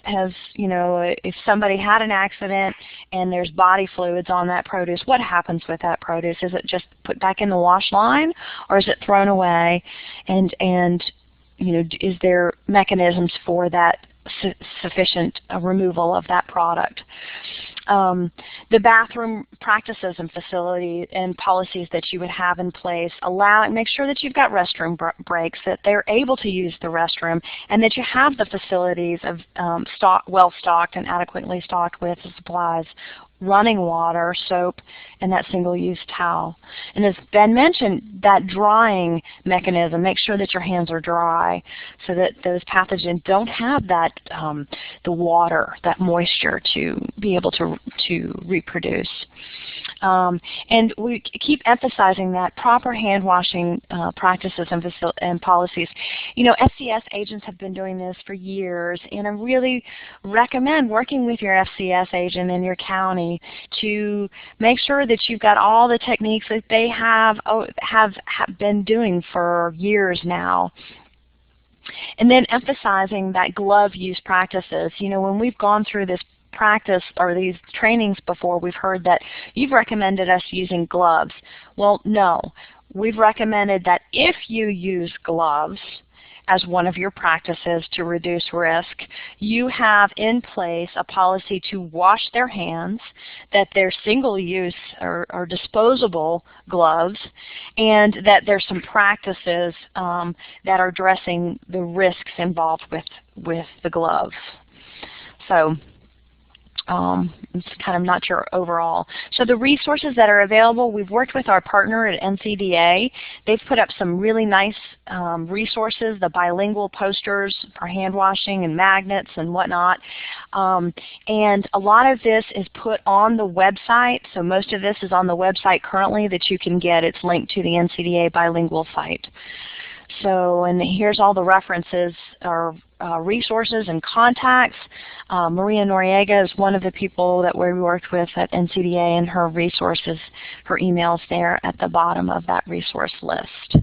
if somebody had an accident and there's body fluids on that produce, what happens with that produce? Is it just put back in the wash line or is it thrown away? And is there mechanisms for that sufficient removal of that product? The bathroom practices and facility and policies that you would have in place make sure that you've got restroom breaks, that they're able to use the restroom, and that you have the facilities well stocked and adequately stocked with supplies, running water, soap, and that single-use towel. And as Ben mentioned, that drying mechanism, make sure that your hands are dry so that those pathogens don't have that the water, that moisture to be able to reproduce. And we keep emphasizing that proper hand washing practices and policies. FCS agents have been doing this for years, and I really recommend working with your FCS agent in your county to make sure that you've got all the techniques that they have been doing for years now. And then emphasizing that glove use practices. When we've gone through this practice or these trainings before, we've heard that you've recommended us using gloves. Well, no. We've recommended that if you use gloves as one of your practices to reduce risk, you have in place a policy to wash their hands, that they're single-use or disposable gloves, and that there's some practices that are addressing the risks involved with the gloves. So it's kind of not your overall. So the resources that are available, we've worked with our partner at NCDA. They've put up some really nice resources, the bilingual posters for hand washing and magnets and whatnot. And a lot of this is put on the website. So most of this is on the website currently that you can get. It's linked to the NCDA bilingual site. So, and here's all the references or resources and contacts. Maria Noriega is one of the people that we worked with at NCDA, and her resources, her emails there at the bottom of that resource list.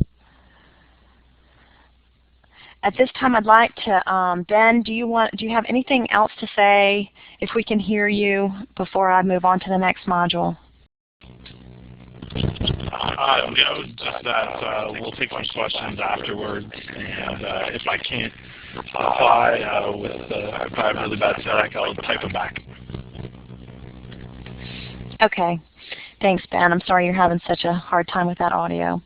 At this time, I'd like to, Ben, do you have anything else to say, if we can hear you, before I move on to the next module? No, just that we'll take some questions afterwards, and if I can't reply if I have really bad static, I'll type them back. Okay. Thanks, Ben. I'm sorry you're having such a hard time with that audio.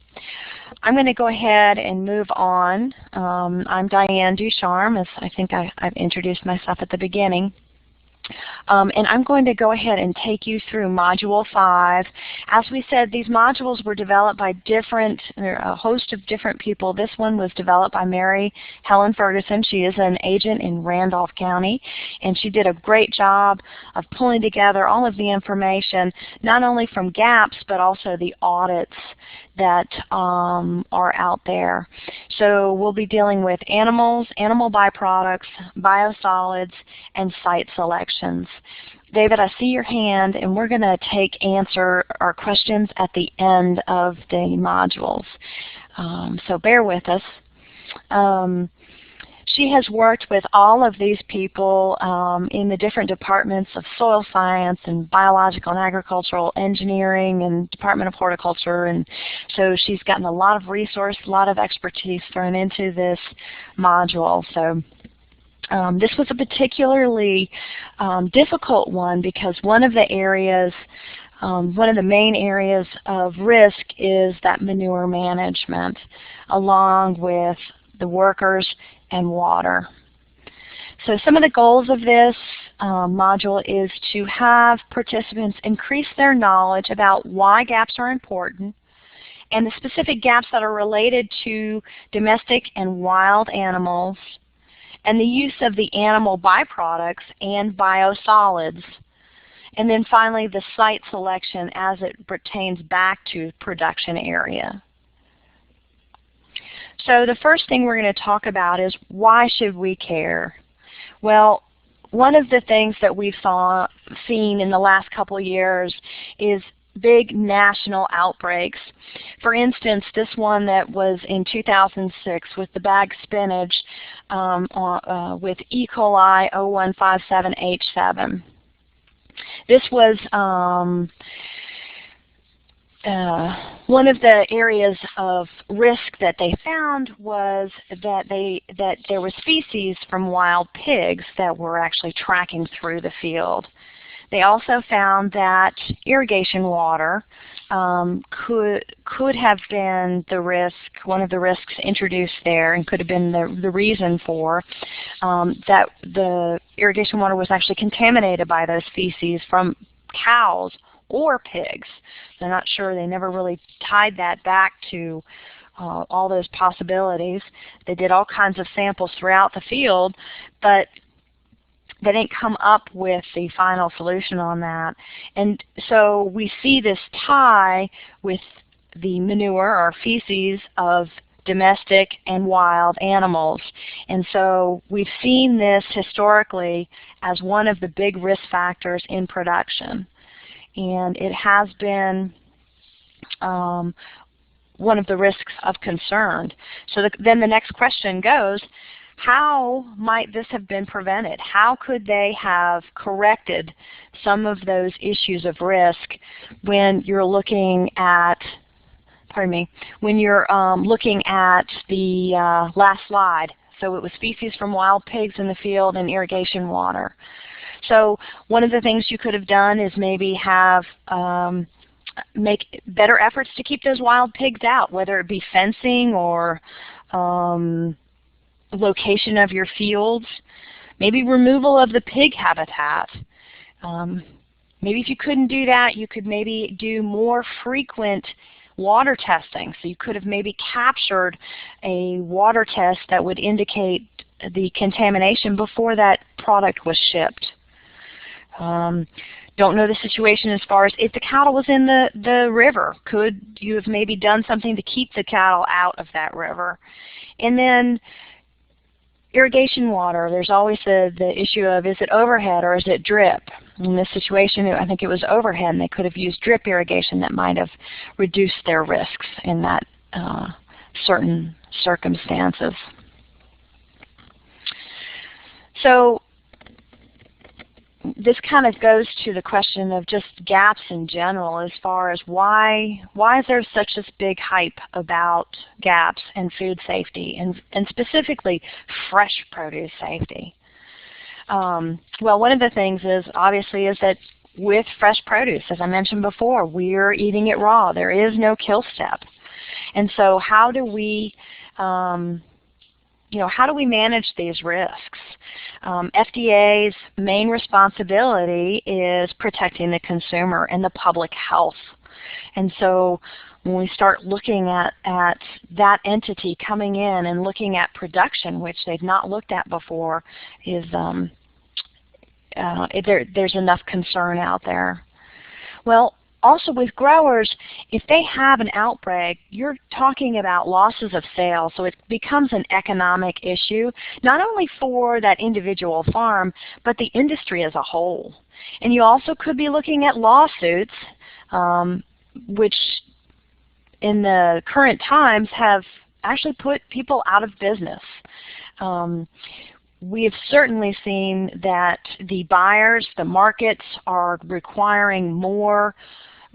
I'm going to go ahead and move on. I'm Diane Ducharme, as I think I've introduced myself at the beginning. And I'm going to go ahead and take you through Module 5. As we said, these modules were developed by a host of different people. This one was developed by Mary Helen Ferguson. She is an agent in Randolph County, and she did a great job of pulling together all of the information, not only from GAPS, but also the audits that are out there. So we'll be dealing with animals, animal byproducts, biosolids, and site selections. David, I see your hand, and we're going to answer our questions at the end of the modules. So bear with us. She has worked with all of these people in the different departments of soil science and biological and agricultural engineering and Department of Horticulture, and so she's gotten a lot of resource, a lot of expertise thrown into this module. So this was a particularly difficult one because one of the main areas of risk is that manure management, along with the workers and water. So some of the goals of this module is to have participants increase their knowledge about why gaps are important and the specific gaps that are related to domestic and wild animals, and the use of the animal byproducts and biosolids, And then finally, the site selection as it pertains back to production area. So the first thing we're going to talk about is, why should we care? Well, one of the things that we've seen in the last couple of years is big national outbreaks. For instance, this one that was in 2006 with the bag spinach with E. coli 0157H7. This was one of the areas of risk that they found was that there was feces from wild pigs that were actually tracking through the field. They also found that irrigation water could have been the risk, one of the risks introduced there, and could have been the reason for that the irrigation water was actually contaminated by those feces from cows or pigs. They're not sure. They never really tied that back to all those possibilities. They did all kinds of samples throughout the field, but they didn't come up with the final solution on that. And so we see this tie with the manure or feces of domestic and wild animals. And so we've seen this historically as one of the big risk factors in production. And it has been one of the risks of concern. So then the next question goes, how might this have been prevented? How could they have corrected some of those issues of risk when you're looking at, when you're looking at the last slide? So it was feces from wild pigs in the field and irrigation water. So one of the things you could have done is maybe have make better efforts to keep those wild pigs out, whether it be fencing or location of your fields, maybe removal of the pig habitat. Maybe if you couldn't do that, you could maybe do more frequent water testing. So you could have maybe captured a water test that would indicate the contamination before that product was shipped. Don't know the situation as far as if the cattle was in the river. Could you have maybe done something to keep the cattle out of that river? And then irrigation water, there's always the issue of, is it overhead or is it drip? In this situation, I think it was overhead, and they could have used drip irrigation that might have reduced their risks in that certain circumstances. So this kind of goes to the question of just gaps in general, as far as why is there such this big hype about gaps in food safety, and specifically fresh produce safety? Well, one of the things is obviously is that with fresh produce, as I mentioned before, we're eating it raw. There is no kill step. And so how do we how do we manage these risks? FDA's main responsibility is protecting the consumer and the public health. And so when we start looking at that entity coming in and looking at production, which they've not looked at before, is there's enough concern out there. Well, also with growers, if they have an outbreak, you're talking about losses of sales, so it becomes an economic issue, not only for that individual farm, but the industry as a whole. And you also could be looking at lawsuits, which in the current times have actually put people out of business. We have certainly seen that the buyers, the markets, are requiring more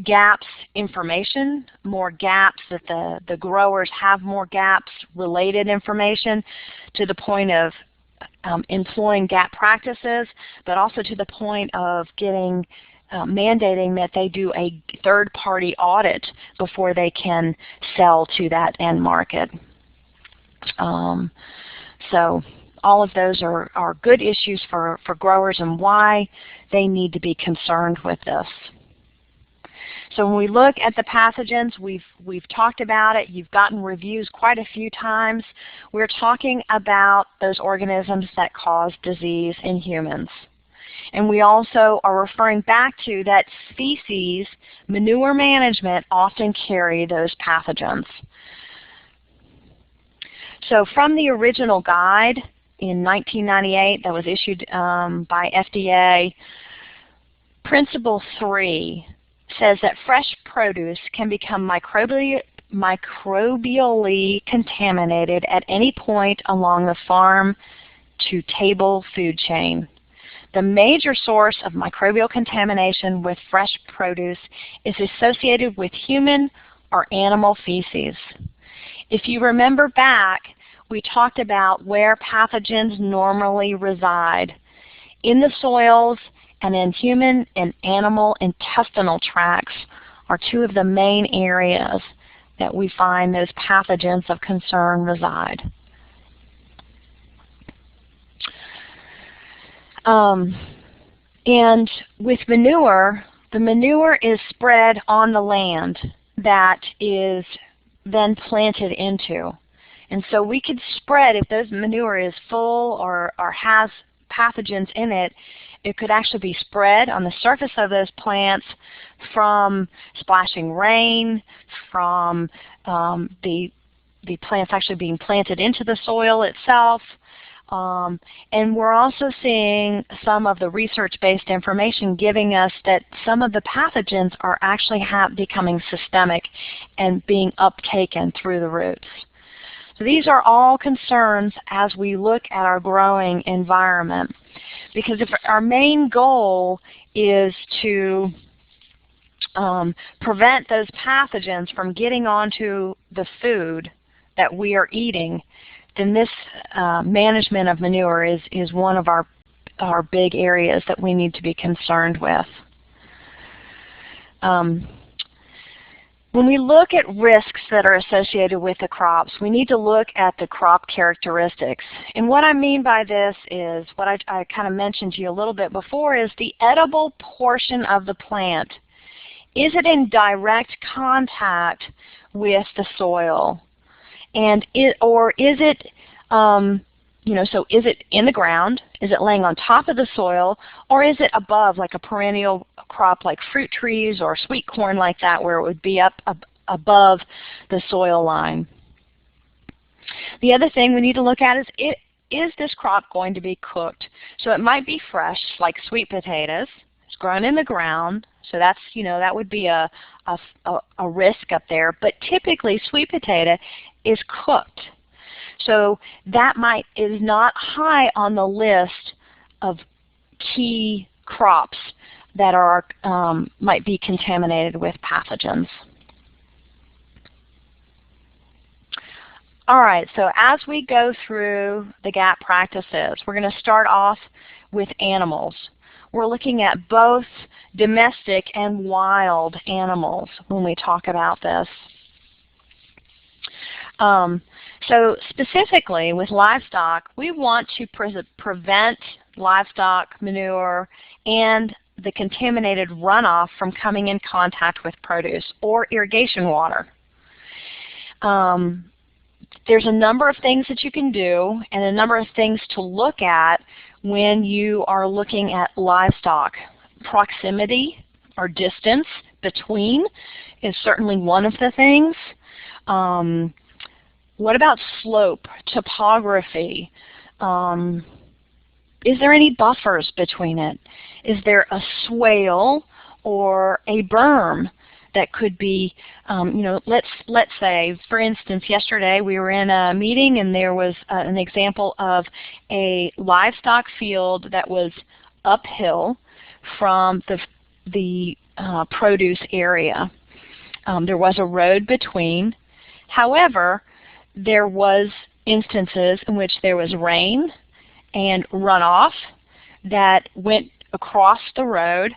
gaps information, more gaps, that the growers have more gaps related information, to the point of employing gap practices, but also to the point of getting mandating that they do a third-party audit before they can sell to that end market. So all of those are good issues for growers and why they need to be concerned with this. So when we look at the pathogens, we've talked about it. You've gotten reviews quite a few times. We're talking about those organisms that cause disease in humans. And we also are referring back to that feces manure management often carry those pathogens. So from the original guide in 1998 that was issued by FDA, Principle 3 says that fresh produce can become microbially contaminated at any point along the farm to table food chain. The major source of microbial contamination with fresh produce is associated with human or animal feces. If you remember back, we talked about where pathogens normally reside. In the soils and in human and animal intestinal tracts are two of the main areas that we find those pathogens of concern reside. And with manure, the manure is spread on the land that is then planted into. And so we could spread, if those manure is full or has pathogens in it, it could actually be spread on the surface of those plants from splashing rain, from the plants actually being planted into the soil itself. And we're also seeing some of the research-based information giving us that some of the pathogens are actually becoming systemic and being uptaken through the roots. So these are all concerns as we look at our growing environment. Because if our main goal is to prevent those pathogens from getting onto the food that we are eating, then this management of manure is one of our big areas that we need to be concerned with. When we look at risks that are associated with the crops, we need to look at the crop characteristics. And what I mean by this is, what I kind of mentioned to you a little bit before, is the edible portion of the plant. Is it in direct contact with the soil? And or is it, so is it in the ground? Is it laying on top of the soil? Or is it above, like a perennial crop like fruit trees or sweet corn like that, where it would be up above the soil line? The other thing we need to look at is this crop going to be cooked? So it might be fresh, like sweet potatoes. It's grown in the ground, so that's, that would be a risk up there. But typically, sweet potato is cooked. So that is not high on the list of key crops that are might be contaminated with pathogens. All right, so as we go through the GAP practices, we're going to start off with animals. We're looking at both domestic and wild animals when we talk about this. So specifically with livestock, we want to prevent livestock manure and the contaminated runoff from coming in contact with produce or irrigation water. There's a number of things that you can do and a number of things to look at when you are looking at livestock. Proximity or distance between is certainly one of the things. What about slope, topography? Is there any buffers between it? Is there a swale or a berm that could be, let's say, for instance, yesterday we were in a meeting and there was an example of a livestock field that was uphill from the produce area. There was a road between. However, there was instances in which there was rain and runoff that went across the road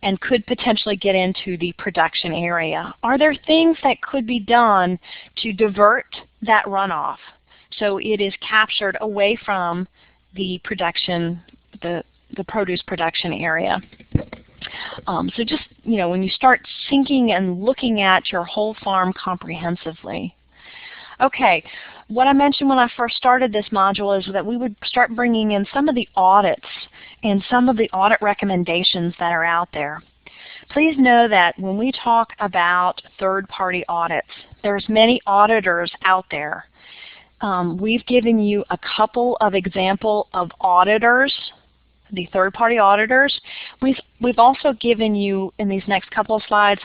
and could potentially get into the production area. Are there things that could be done to divert that runoff so it is captured away from the production, the produce production area? So just, when you start thinking and looking at your whole farm comprehensively. Okay, what I mentioned when I first started this module is that we would start bringing in some of the audits and some of the audit recommendations that are out there. Please know that when we talk about third-party audits, there's many auditors out there. We've given you a couple of examples of auditors, the third-party auditors. We've also given you, in these next couple of slides,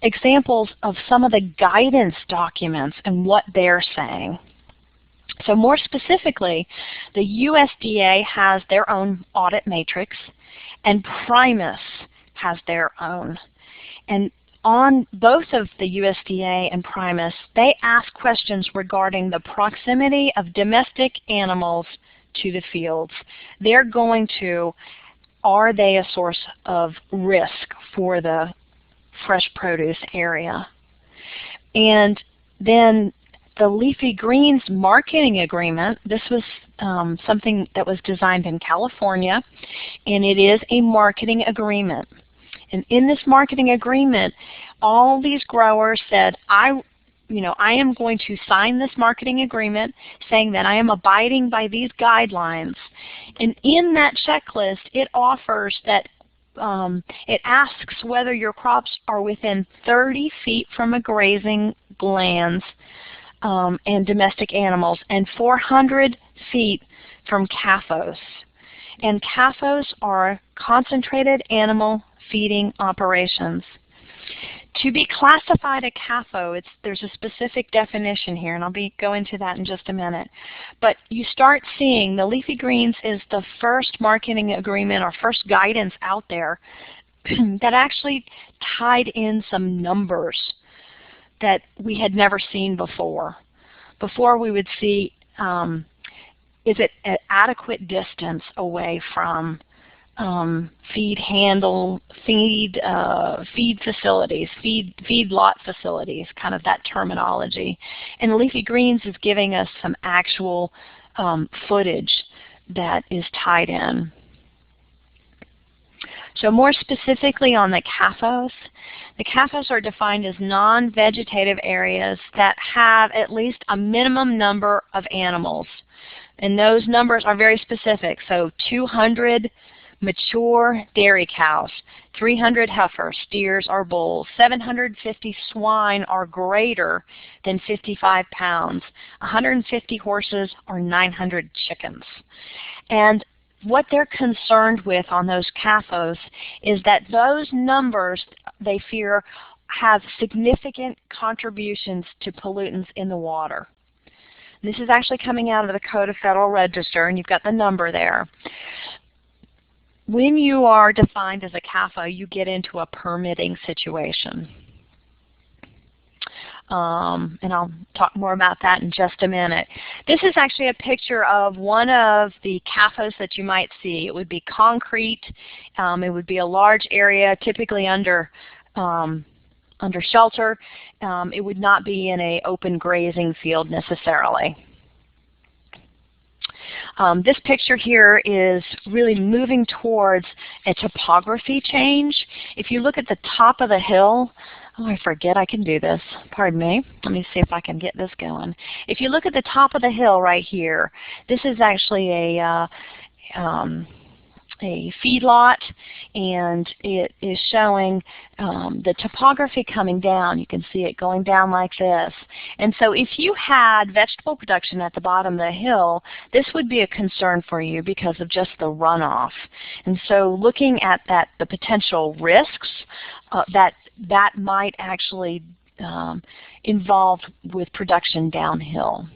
examples of some of the guidance documents and what they're saying. So more specifically, the USDA has their own audit matrix, and Primus has their own. And on both of the USDA and Primus, they ask questions regarding the proximity of domestic animals to the fields. They're going to, are they a source of risk for the fresh produce area? And then the leafy greens marketing agreement, this was something that was designed in California, and it is a marketing agreement. And in this marketing agreement, all these growers said, I am going to sign this marketing agreement saying that I am abiding by these guidelines. And in that checklist, it offers that it asks whether your crops are within 30 feet from a grazing glands and domestic animals, and 400 feet from CAFOs. And CAFOs are concentrated animal feeding operations. To be classified a CAFO, there's a specific definition here, and I'll go into that in just a minute. But you start seeing the leafy greens is the first marketing agreement or first guidance out there that actually tied in some numbers that we had never seen before. Before we would see, is it an adequate distance away from feed facilities, feed lot facilities, kind of that terminology. And leafy greens is giving us some actual footage that is tied in. So more specifically on the CAFOs are defined as non-vegetative areas that have at least a minimum number of animals. And those numbers are very specific. So 200 mature dairy cows, 300 heifers, steers, or bulls, 750 swine are greater than 55 pounds, 150 horses, or 900 chickens. And what they're concerned with on those CAFOs is that those numbers, they fear, have significant contributions to pollutants in the water. This is actually coming out of the Code of Federal Register, and you've got the number there. When you are defined as a CAFO, you get into a permitting situation. And I'll talk more about that in just a minute. This is actually a picture of one of the CAFOs that you might see. It would be concrete. It would be a large area, typically under shelter. It would not be in an open grazing field necessarily. This picture here is really moving towards a topography change. If you look at the top of the hill, oh, I forget I can do this. Pardon me. Let me see if I can get this going. If you look at the top of the hill right here, this is actually a feedlot, and it is showing the topography coming down. You can see it going down like this. And so if you had vegetable production at the bottom of the hill, this would be a concern for you because of just the runoff. And so looking at the potential risks that might actually involve with production downhill.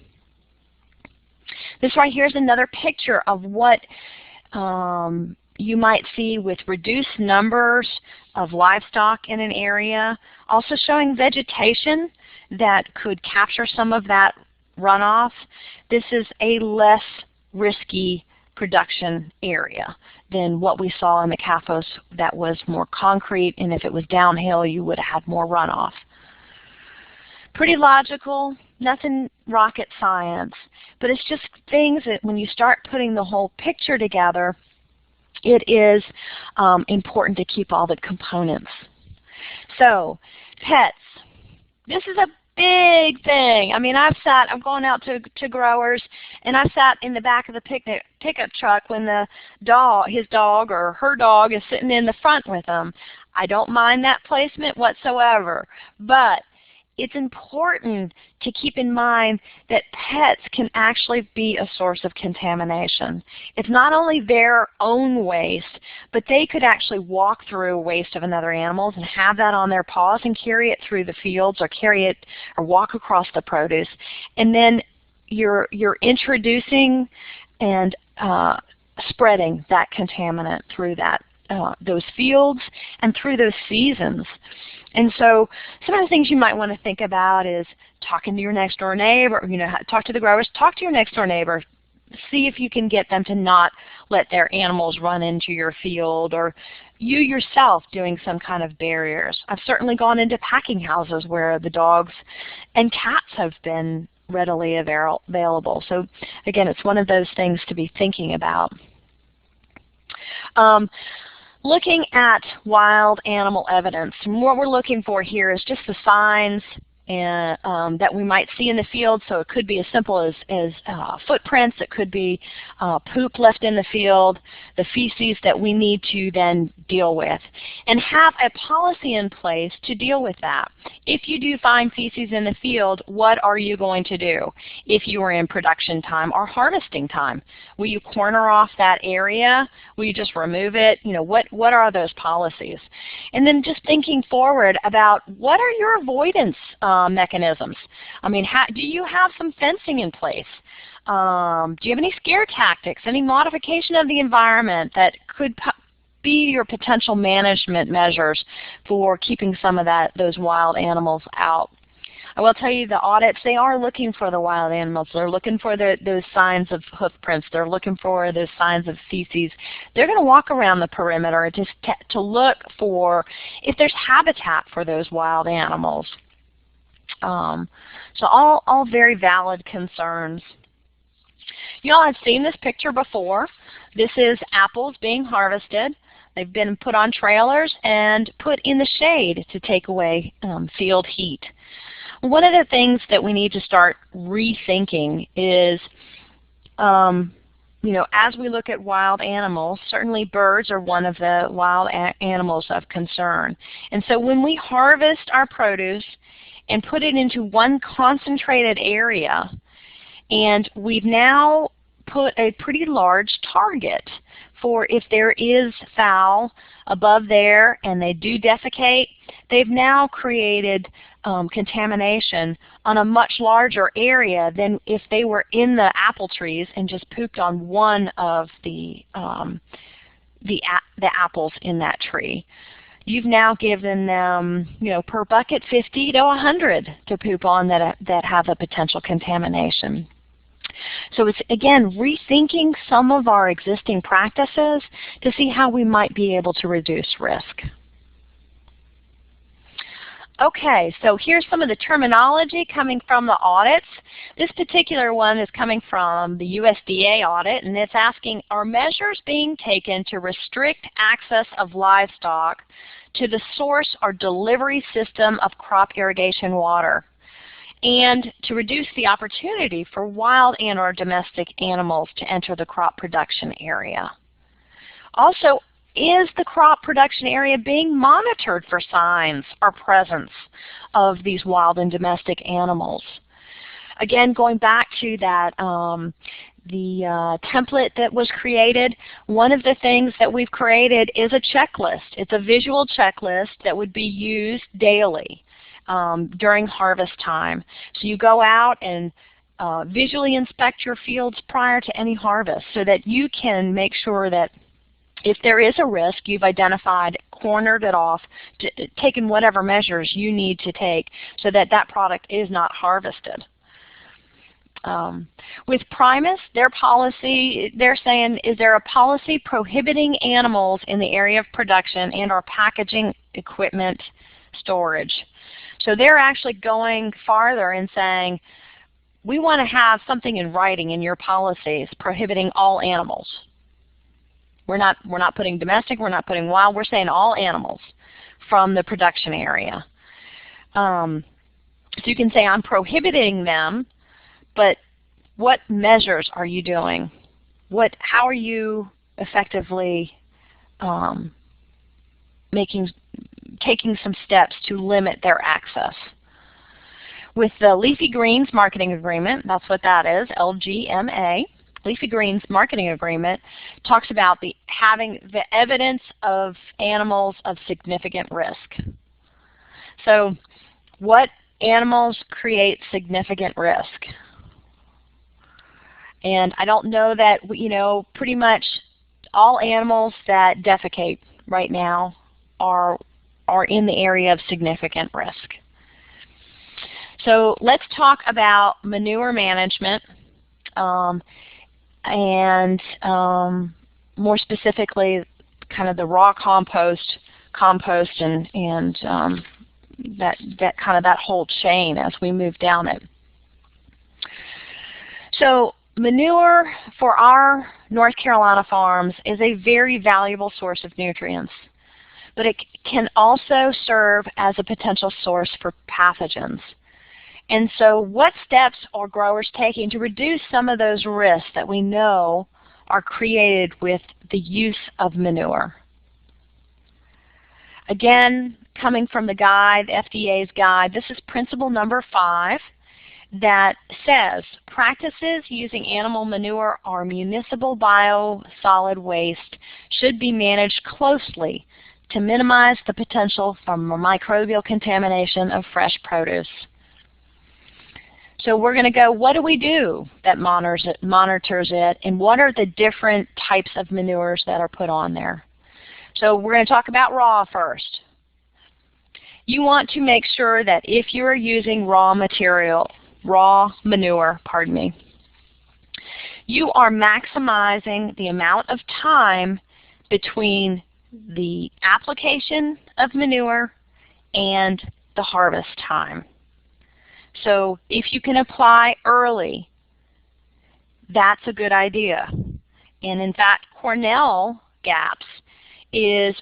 This right here is another picture of what you might see with reduced numbers of livestock in an area, also showing vegetation that could capture some of that runoff. This is a less risky production area than what we saw in the CAFOs that was more concrete, and if it was downhill you would have had more runoff. Pretty logical, nothing rocket science, but it's just things that when you start putting the whole picture together, it is important to keep all the components. So, pets. This is a big thing. I mean, I'm going out to growers, and I've sat in the back of the pickup truck when his dog or her dog is sitting in the front with them. I don't mind that placement whatsoever, but it's important to keep in mind that pets can actually be a source of contamination. It's not only their own waste, but they could actually walk through waste of another animal's and have that on their paws and carry it through the fields or carry it or walk across the produce. And then you're introducing and spreading that contaminant through those fields and through those seasons. And so some of the things you might want to think about is talking to your next door neighbor, talk to the growers, talk to your next door neighbor, see if you can get them to not let their animals run into your field, or you yourself doing some kind of barriers. I've certainly gone into packing houses where the dogs and cats have been readily available. So again, it's one of those things to be thinking about. Looking at wild animal evidence, and what we're looking for here is just the signs that we might see in the field. So it could be as simple as footprints. It could be poop left in the field, the feces that we need to then deal with, and have a policy in place to deal with that. If you do find feces in the field, what are you going to do? If you are in production time or harvesting time, will you corner off that area? Will you just remove it? What are those policies? And then just thinking forward about what are your avoidance mechanisms. I mean, do you have some fencing in place? Do you have any scare tactics, any modification of the environment that could be your potential management measures for keeping some of those wild animals out? I will tell you, the audits, they are looking for the wild animals. They're looking for those signs of hoof prints. They're looking for those signs of feces. They're going to walk around the perimeter just to look for if there's habitat for those wild animals. So all very valid concerns. You all have seen this picture before. This is apples being harvested. They've been put on trailers and put in the shade to take away field heat. One of the things that we need to start rethinking is, as we look at wild animals, certainly birds are one of the wild animals of concern. And so when we harvest our produce and put it into one concentrated area, and we've now put a pretty large target for if there is fowl above there and they do defecate, they've now created contamination on a much larger area than if they were in the apple trees and just pooped on one of the apples in that tree. You've now given them, per bucket 50 to 100 to poop on that have a potential contamination. So it's, again, rethinking some of our existing practices to see how we might be able to reduce risk. Okay, so here's some of the terminology coming from the audits. This particular one is coming from the USDA audit, and it's asking, are measures being taken to restrict access of livestock to the source or delivery system of crop irrigation water, and to reduce the opportunity for wild and or domestic animals to enter the crop production area? Also, is the crop production area being monitored for signs or presence of these wild and domestic animals? Again, going back to that the template that was created, one of the things that we've created is a checklist. It's a visual checklist that would be used daily during harvest time. So you go out and visually inspect your fields prior to any harvest so that you can make sure that if there is a risk, you've identified, cornered it off, taken whatever measures you need to take so that that product is not harvested. With Primus, their policy, they're saying, is there a policy prohibiting animals in the area of production and or packaging equipment storage? So they're actually going farther and saying, we want to have something in writing in your policies prohibiting all animals. We're not putting domestic, we're not putting wild, we're saying all animals from the production area. So you can say, I'm prohibiting them, but what measures are you doing? How are you effectively taking some steps to limit their access? With the Leafy Greens Marketing Agreement, that's what that is, LGMA, Leafy Greens Marketing Agreement talks about having the evidence of animals of significant risk. So what animals create significant risk? And I don't know that, pretty much all animals that defecate right now are in the area of significant risk. So let's talk about manure management, and more specifically kind of the raw compost, and that whole chain as we move down it. So manure for our North Carolina farms is a very valuable source of nutrients, but it can also serve as a potential source for pathogens. And so what steps are growers taking to reduce some of those risks that we know are created with the use of manure? Again, coming from the guide, the FDA's guide, this is principle number 5 that says practices using animal manure or municipal biosolid waste should be managed closely to minimize the potential for microbial contamination of fresh produce. So we're going to go, what do we do that monitors it, and what are the different types of manures that are put on there? So we're going to talk about raw first. You want to make sure that if you are using raw manure, you are maximizing the amount of time between the application of manure and the harvest time. So if you can apply early, that's a good idea. And in fact, Cornell GAPS is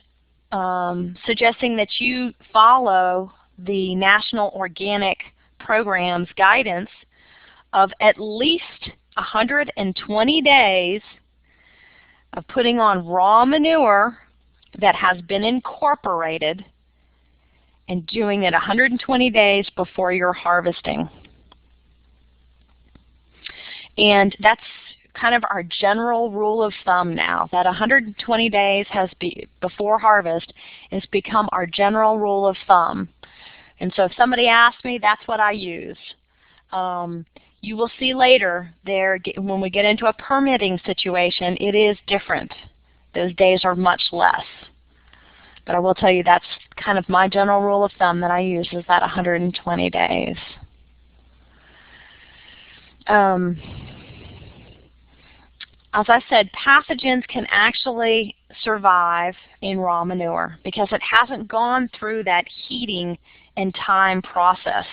suggesting that you follow the National Organic Program's guidance of at least 120 days of putting on raw manure that has been incorporated, and doing it 120 days before you're harvesting. And that's kind of our general rule of thumb now, that 120 days before harvest has become our general rule of thumb. And so if somebody asks me, that's what I use. You will see later there, when we get into a permitting situation, it is different. Those days are much less. But I will tell you that's kind of my general rule of thumb that I use, is that 120 days. As I said, pathogens can actually survive in raw manure because it hasn't gone through that heating and time process.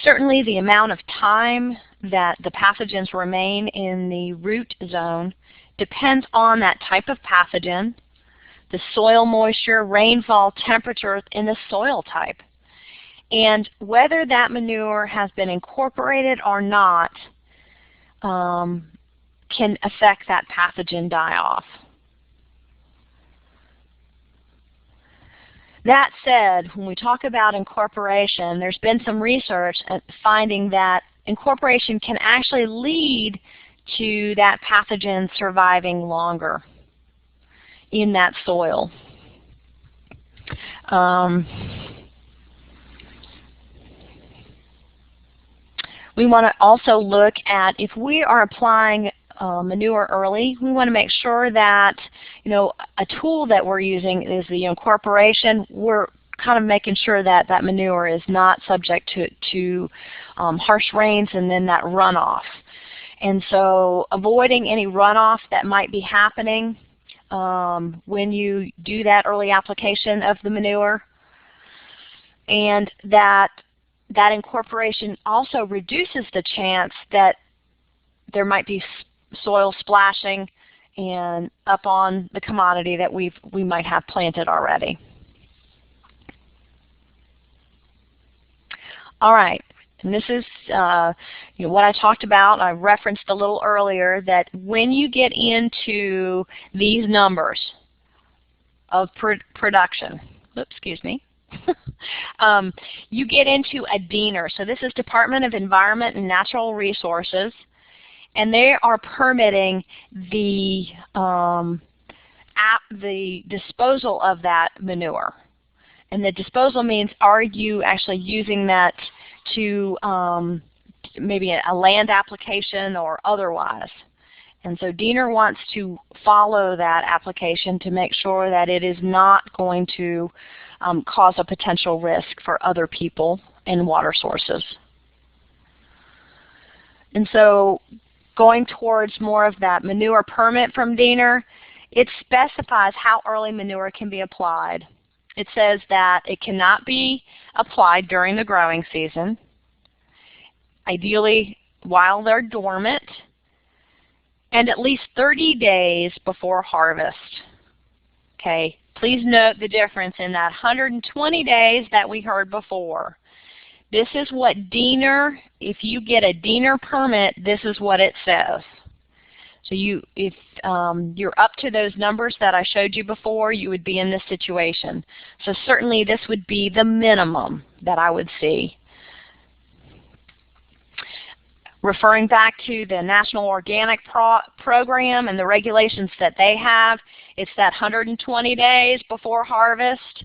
Certainly the amount of time that the pathogens remain in the root zone depends on that type of pathogen, the soil moisture, rainfall, temperature, and the soil type. And whether that manure has been incorporated or not can affect that pathogen die-off. That said, when we talk about incorporation, there's been some research finding that incorporation can actually lead to that pathogen surviving longer in that soil. We want to also look at, if we are applying manure early, we want to make sure that, a tool that we're using is the incorporation. We're kind of making sure that that manure is not subject to harsh rains and then that runoff. And so avoiding any runoff that might be happening when you do that early application of the manure, and that incorporation also reduces the chance that there might be soil splashing and up on the commodity that we might have planted already. All right. And this is what I talked about. I referenced a little earlier that when you get into these numbers of production, oops, excuse me, you get into a DENR. So this is Department of Environment and Natural Resources, and they are permitting the disposal of that manure. And the disposal means, are you actually using that to maybe a land application or otherwise? And so DENR wants to follow that application to make sure that it is not going to cause a potential risk for other people and water sources. And so going towards more of that manure permit from DENR, it specifies how early manure can be applied. It says that it cannot be applied during the growing season, ideally while they're dormant, and at least 30 days before harvest. Okay, please note the difference in that 120 days that we heard before. This is what DENR, if you get a DENR permit, this is what it says. So if you're up to those numbers that I showed you before, you would be in this situation. So certainly this would be the minimum that I would see. Referring back to the National Organic Program and the regulations that they have, it's that 120 days before harvest.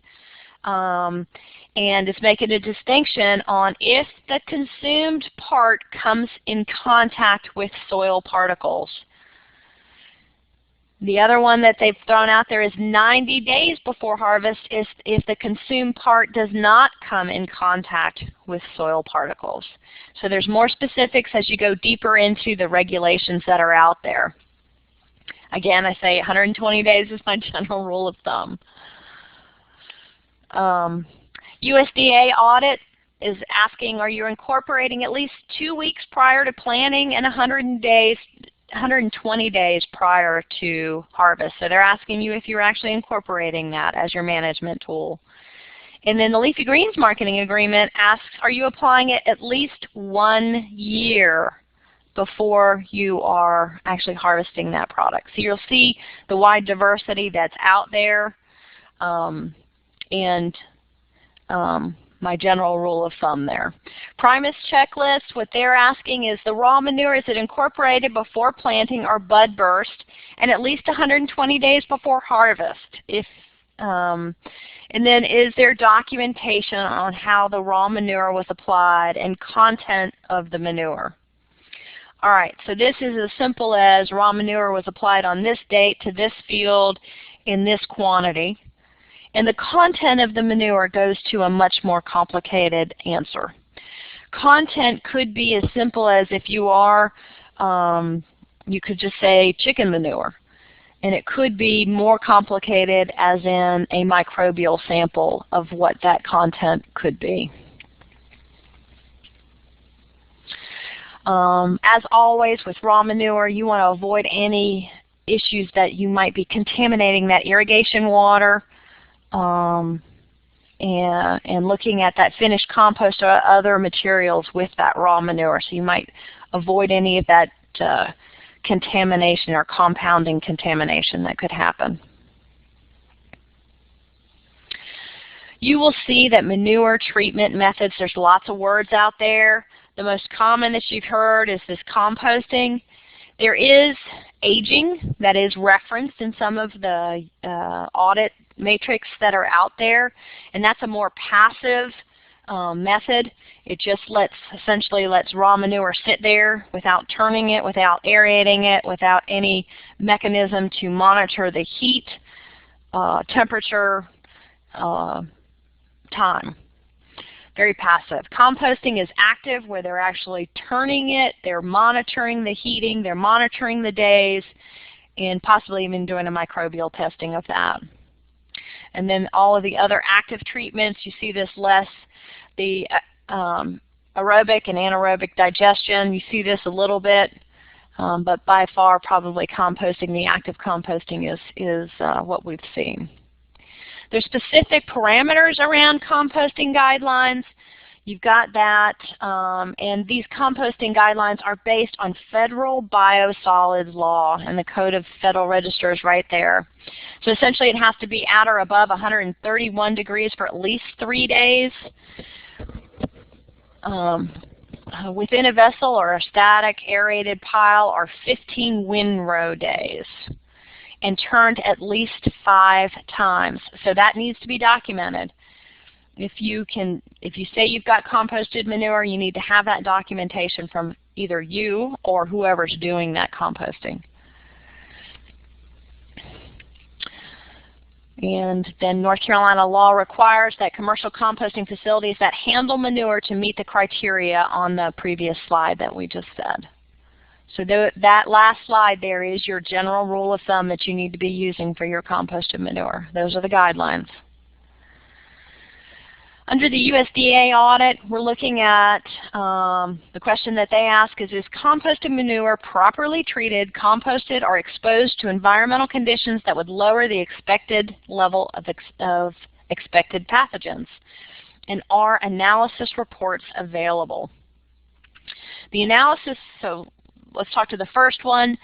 And it's making a distinction on if the consumed part comes in contact with soil particles. The other one that they've thrown out there is 90 days before harvest if the consumed part does not come in contact with soil particles. So there's more specifics as you go deeper into the regulations that are out there. Again, I say 120 days is my general rule of thumb. USDA audit is asking, are you incorporating at least 2 weeks prior to planting and 120 days prior to harvest? So they're asking you if you're actually incorporating that as your management tool. And then the Leafy Greens Marketing Agreement asks, are you applying it at least 1 year before you are actually harvesting that product? So you'll see the wide diversity that's out there, and my general rule of thumb there. Primus checklist, what they're asking is the raw manure, is it incorporated before planting or bud burst and at least 120 days before harvest? And then is there documentation on how the raw manure was applied and content of the manure? All right, so this is as simple as raw manure was applied on this date to this field in this quantity. And the content of the manure goes to a much more complicated answer. Content could be as simple as if you are, you could just say chicken manure. And it could be more complicated as in a microbial sample of what that content could be. As always with raw manure, you want to avoid any issues that you might be contaminating that irrigation water. And looking at that finished compost or other materials with that raw manure. So you might avoid any of that contamination or compounding contamination that could happen. You will see that manure treatment methods, there's lots of words out there. The most common that you've heard is this composting. There is aging that is referenced in some of the audit matrix that are out there, and that's a more passive method. It just essentially lets raw manure sit there without turning it, without aerating it, without any mechanism to monitor the heat, temperature, time. Very passive. Composting is active, where they're actually turning it, they're monitoring the heating, they're monitoring the days, and possibly even doing a microbial testing of that. And then all of the other active treatments, you see this less, the aerobic and anaerobic digestion, you see this a little bit, but by far probably composting, the active composting is what we've seen. There's specific parameters around composting guidelines. You've got that, and these composting guidelines are based on federal biosolids law, and the Code of Federal Register is right there. So essentially it has to be at or above 131 degrees for at least 3 days. Within a vessel or a static aerated pile are 15 windrow days, and turned at least 5 times. So that needs to be documented. If you say you've got composted manure, you need to have that documentation from either you or whoever's doing that composting. And then North Carolina law requires that commercial composting facilities that handle manure to meet the criteria on the previous slide that we just said. So that last slide there is your general rule of thumb that you need to be using for your composted manure. Those are the guidelines. Under the USDA audit, we're looking at the question that they ask is composted manure properly treated, composted, or exposed to environmental conditions that would lower the expected level of expected pathogens? And are analysis reports available? The analysis, so let's talk to the first one.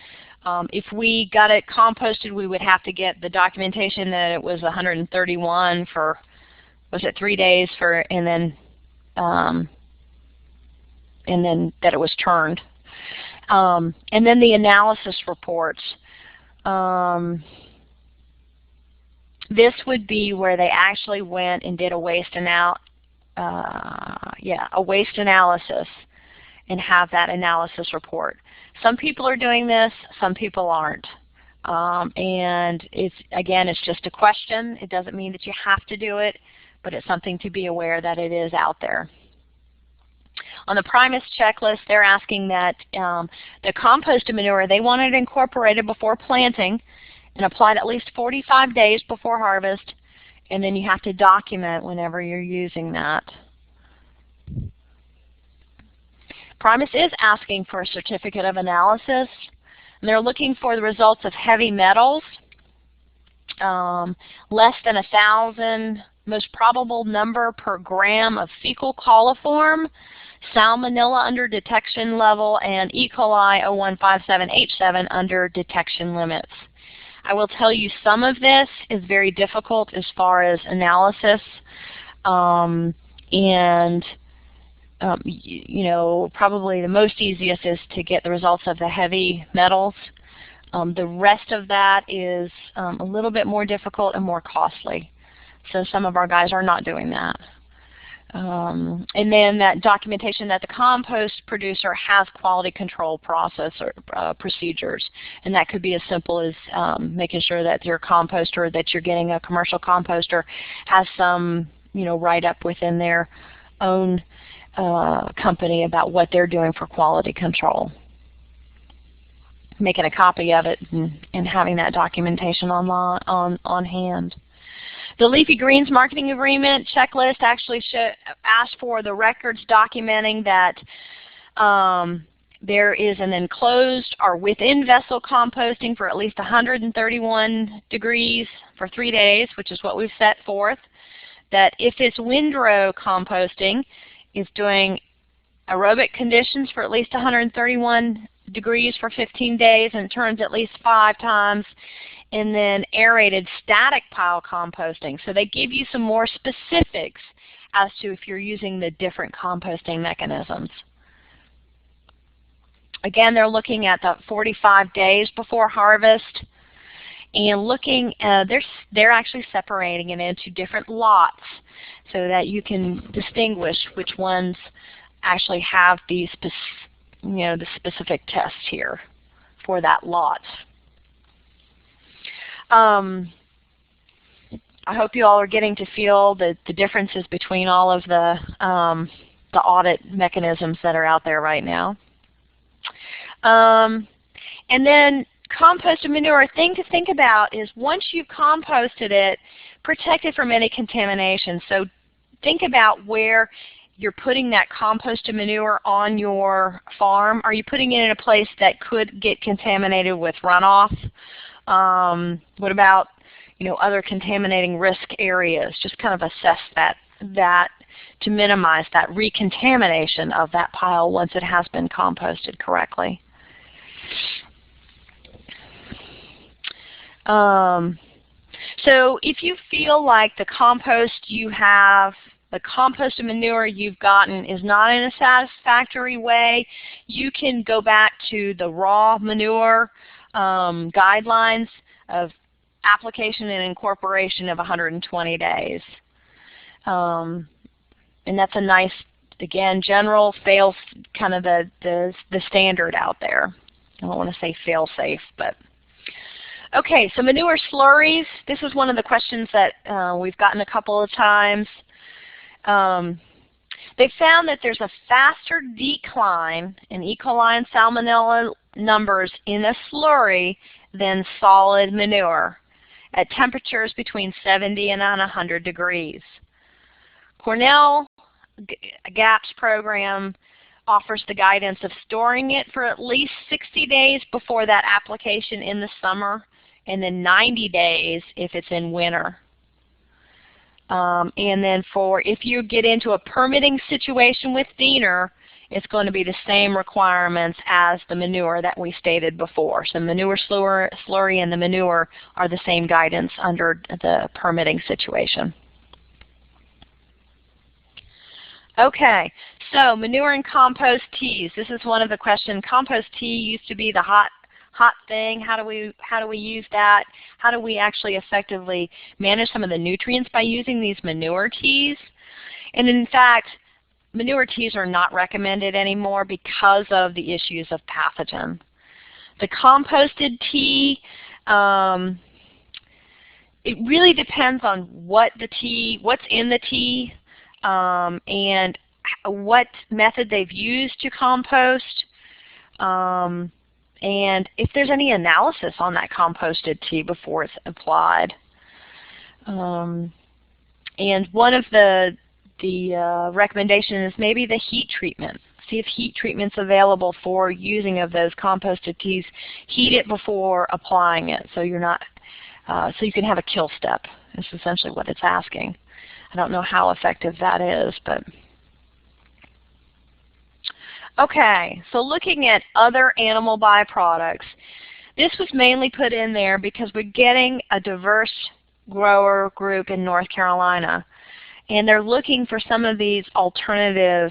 If we got it composted, we would have to get the documentation that it was 131 for, was it 3 days for, and then that it was turned. And then the analysis reports. This would be where they actually went and did a waste analysis and have that analysis report. Some people are doing this, some people aren't. And it's just a question. It doesn't mean that you have to do it, but it's something to be aware that it is out there. On the Primus checklist, they're asking that the composted manure, they want it incorporated before planting and applied at least 45 days before harvest, and then you have to document whenever you're using that. Primus is asking for a certificate of analysis, and they're looking for the results of heavy metals, less than 1,000, most probable number per gram of fecal coliform, Salmonella under detection level, and E. coli 0157H7 under detection limits. I will tell you some of this is very difficult as far as analysis, you know, probably the most easiest is to get the results of the heavy metals. The rest of that is a little bit more difficult and more costly. So some of our guys are not doing that. And then that documentation that the compost producer has quality control process or procedures. And that could be as simple as making sure that your composter, that you're getting a commercial composter, has some, you know, write-up within their own company about what they're doing for quality control. Making a copy of it and having that documentation on hand. The Leafy Greens Marketing Agreement checklist actually asks for the records documenting that there is an enclosed or within vessel composting for at least 131 degrees for 3 days, which is what we've set forth. That if it's windrow composting, is doing aerobic conditions for at least 131 degrees for 15 days and turns at least 5 times, and then aerated static pile composting. So they give you some more specifics as to if you're using the different composting mechanisms. Again, they're looking at the 45 days before harvest and looking, they're actually separating it into different lots so that you can distinguish which ones actually have the specific tests here for that lot. I hope you all are getting to feel the differences between all of the audit mechanisms that are out there right now. And then composted manure, a thing to think about is once you've composted it, protect it from any contamination. So think about where you're putting that composted manure on your farm. Are you putting it in a place that could get contaminated with runoff? What about, you know, other contaminating risk areas? Just kind of assess that to minimize that recontamination of that pile once it has been composted correctly. So if you feel like the compost you have, the composted manure you've gotten is not in a satisfactory way, you can go back to the raw manure guidelines of application and incorporation of 120 days. And that's a nice, again, general fail, kind of the standard out there. I don't want to say fail-safe, but okay, so manure slurries. This is one of the questions that we've gotten a couple of times. They found that there's a faster decline in E. coli and Salmonella numbers in a slurry than solid manure at temperatures between 70 and 100 degrees. Cornell GAPS program offers the guidance of storing it for at least 60 days before that application in the summer, and then 90 days if it's in winter. And then for if you get into a permitting situation with Diener, it's going to be the same requirements as the manure that we stated before. So manure slurry and the manure are the same guidance under the permitting situation. Okay, so manure and compost teas. This is one of the questions. Compost tea used to be the hot thing. How do we use that? How do we actually effectively manage some of the nutrients by using these manure teas? And in fact, manure teas are not recommended anymore because of the issues of pathogen. The composted tea, it really depends on what's in the tea, and what method they've used to compost. And if there's any analysis on that composted tea before it's applied. And one of the recommendations is maybe the heat treatment. See if heat treatment's available for using of those composted teas. Heat it before applying it, so you're not, so you can have a kill step. That's essentially what it's asking. I don't know how effective that is, but. Okay, so looking at other animal byproducts, this was mainly put in there because we're getting a diverse grower group in North Carolina, and they're looking for some of these alternative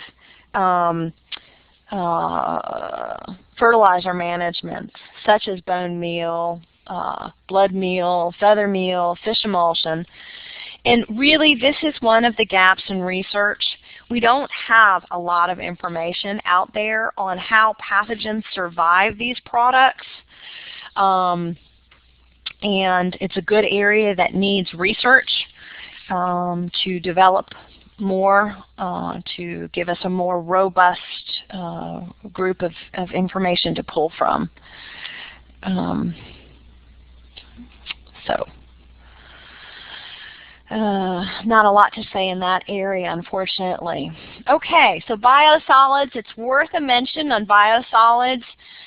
fertilizer management, such as bone meal, blood meal, feather meal, fish emulsion. And really, this is one of the gaps in research. We don't have a lot of information out there on how pathogens survive these products. And it's a good area that needs research to develop more, to give us a more robust group of information to pull from. Not a lot to say in that area, unfortunately. Okay, so biosolids, it's worth a mention on biosolids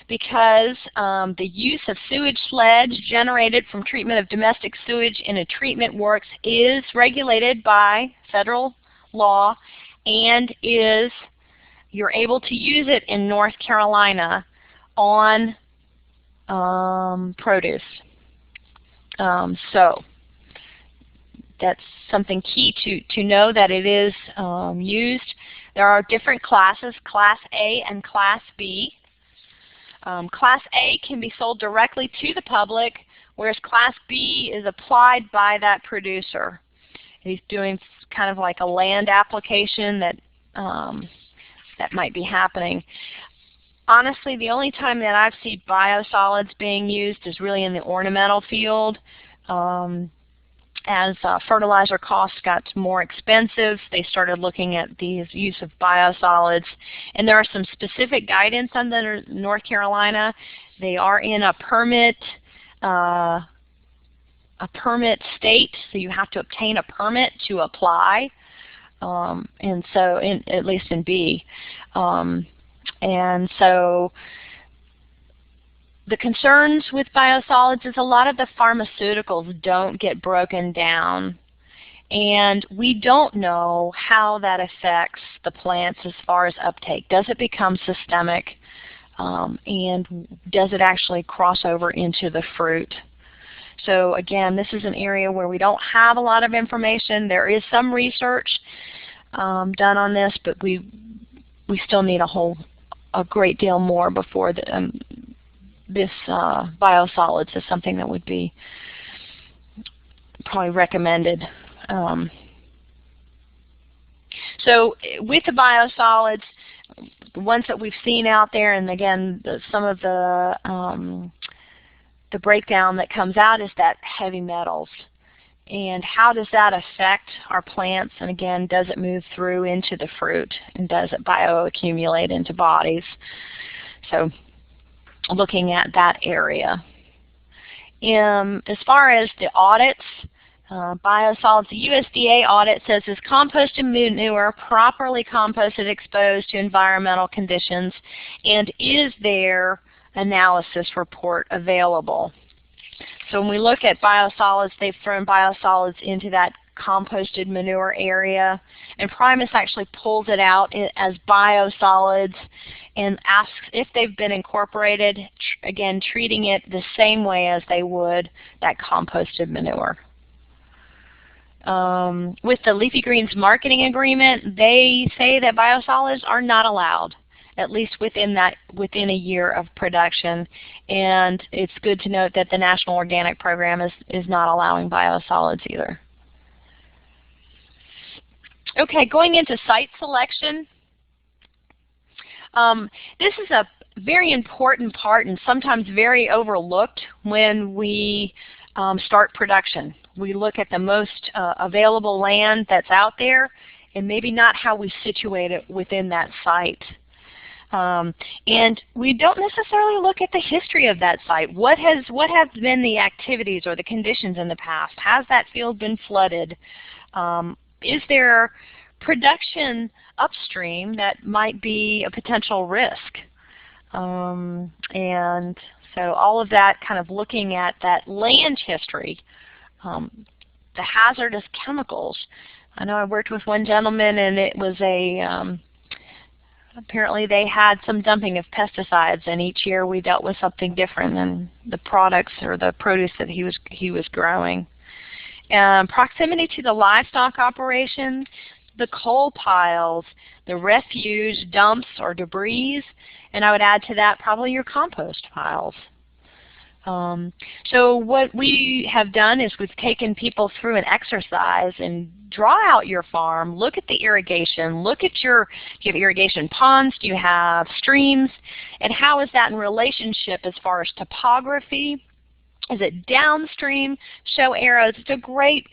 because the use of sewage sludge generated from treatment of domestic sewage in a treatment works is regulated by federal law, and you're able to use it in North Carolina on produce. So that's something key to know, that it is used. There are different classes, Class A and Class B. Class A can be sold directly to the public, whereas Class B is applied by that producer. He's doing kind of like a land application that might be happening. Honestly, the only time that I've seen biosolids being used is really in the ornamental field. As fertilizer costs got more expensive, they started looking at the use of biosolids. And there are some specific guidance under North Carolina. They are in a permit state, so you have to obtain a permit to apply. And so, at least in B. And so the concerns with biosolids is a lot of the pharmaceuticals don't get broken down, And we don't know how that affects the plants as far as uptake. Does it become systemic? And does it actually cross over into the fruit? So again, this is an area where we don't have a lot of information. There is some research done on this, but we still need a great deal more before this biosolids is something that would be probably recommended. So with the biosolids, the ones that we've seen out there, and again, some of the breakdown that comes out is that heavy metals. And how does that affect our plants? And again, does it move through into the fruit? And does it bioaccumulate into bodies? So looking at that area. As far as the audits, biosolids, the USDA audit says, is composted manure properly composted exposed to environmental conditions, and is there analysis report available? So when we look at biosolids, they've thrown biosolids into that composted manure area, and Primus actually pulls it out as biosolids and asks if they've been incorporated, again treating it the same way as they would that composted manure. With the Leafy Greens marketing agreement, they say that biosolids are not allowed, at least within a year of production. And it's good to note that the National Organic Program is not allowing biosolids either. Okay, going into site selection. This is a very important part and sometimes very overlooked when we start production. We look at the most available land that's out there and maybe not how we situate it within that site. And we don't necessarily look at the history of that site. What have been the activities or the conditions in the past? Has that field been flooded? Is there production upstream that might be a potential risk? And so all of that, kind of looking at that land history, the hazardous chemicals. I know I worked with one gentleman, and it was apparently they had some dumping of pesticides, and each year we dealt with something different than the products or the produce that he was growing. Proximity to the livestock operation, the coal piles, the refuse, dumps, or debris, and I would add to that probably your compost piles. So what we have done is we've taken people through an exercise and draw out your farm, look at the irrigation, look at do you have irrigation ponds, do you have streams, and how is that in relationship as far as topography? Is it downstream? Show arrows. It's a great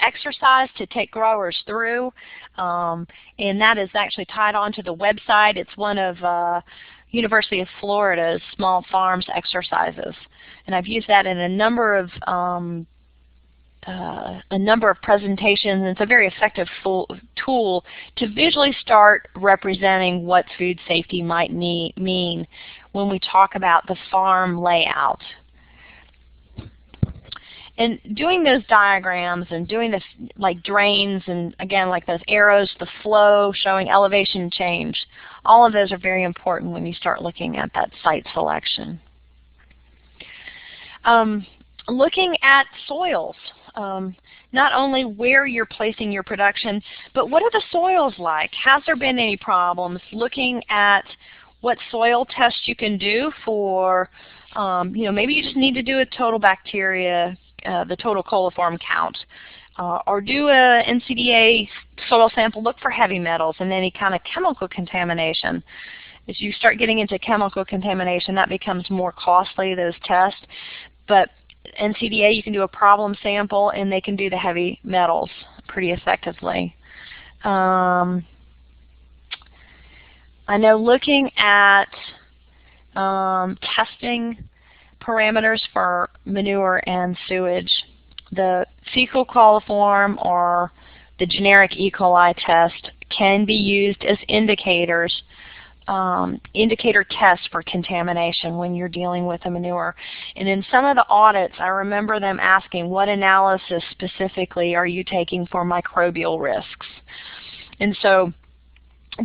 exercise to take growers through, and that is actually tied onto the website. It's one of University of Florida's small farms exercises, and I've used that in a number of presentations. And it's a very effective tool to visually start representing what food safety might mean when we talk about the farm layout. And doing those diagrams and doing this, like drains, and again like those arrows, the flow, showing elevation change, all of those are very important when you start looking at that site selection. Looking at soils, not only where you're placing your production, but what are the soils like? Has there been any problems? Looking at what soil tests you can do for, maybe you just need to do a total bacteria, the total coliform count, or do a NCDA soil sample, look for heavy metals and any kind of chemical contamination. As you start getting into chemical contamination, that becomes more costly, those tests. But NCDA, you can do a problem sample, and they can do the heavy metals pretty effectively. I know looking at testing parameters for manure and sewage, the fecal coliform or the generic E. coli test can be used as indicators indicator tests for contamination when you're dealing with a manure. And in some of the audits, I remember them asking, what analysis specifically are you taking for microbial risks? And so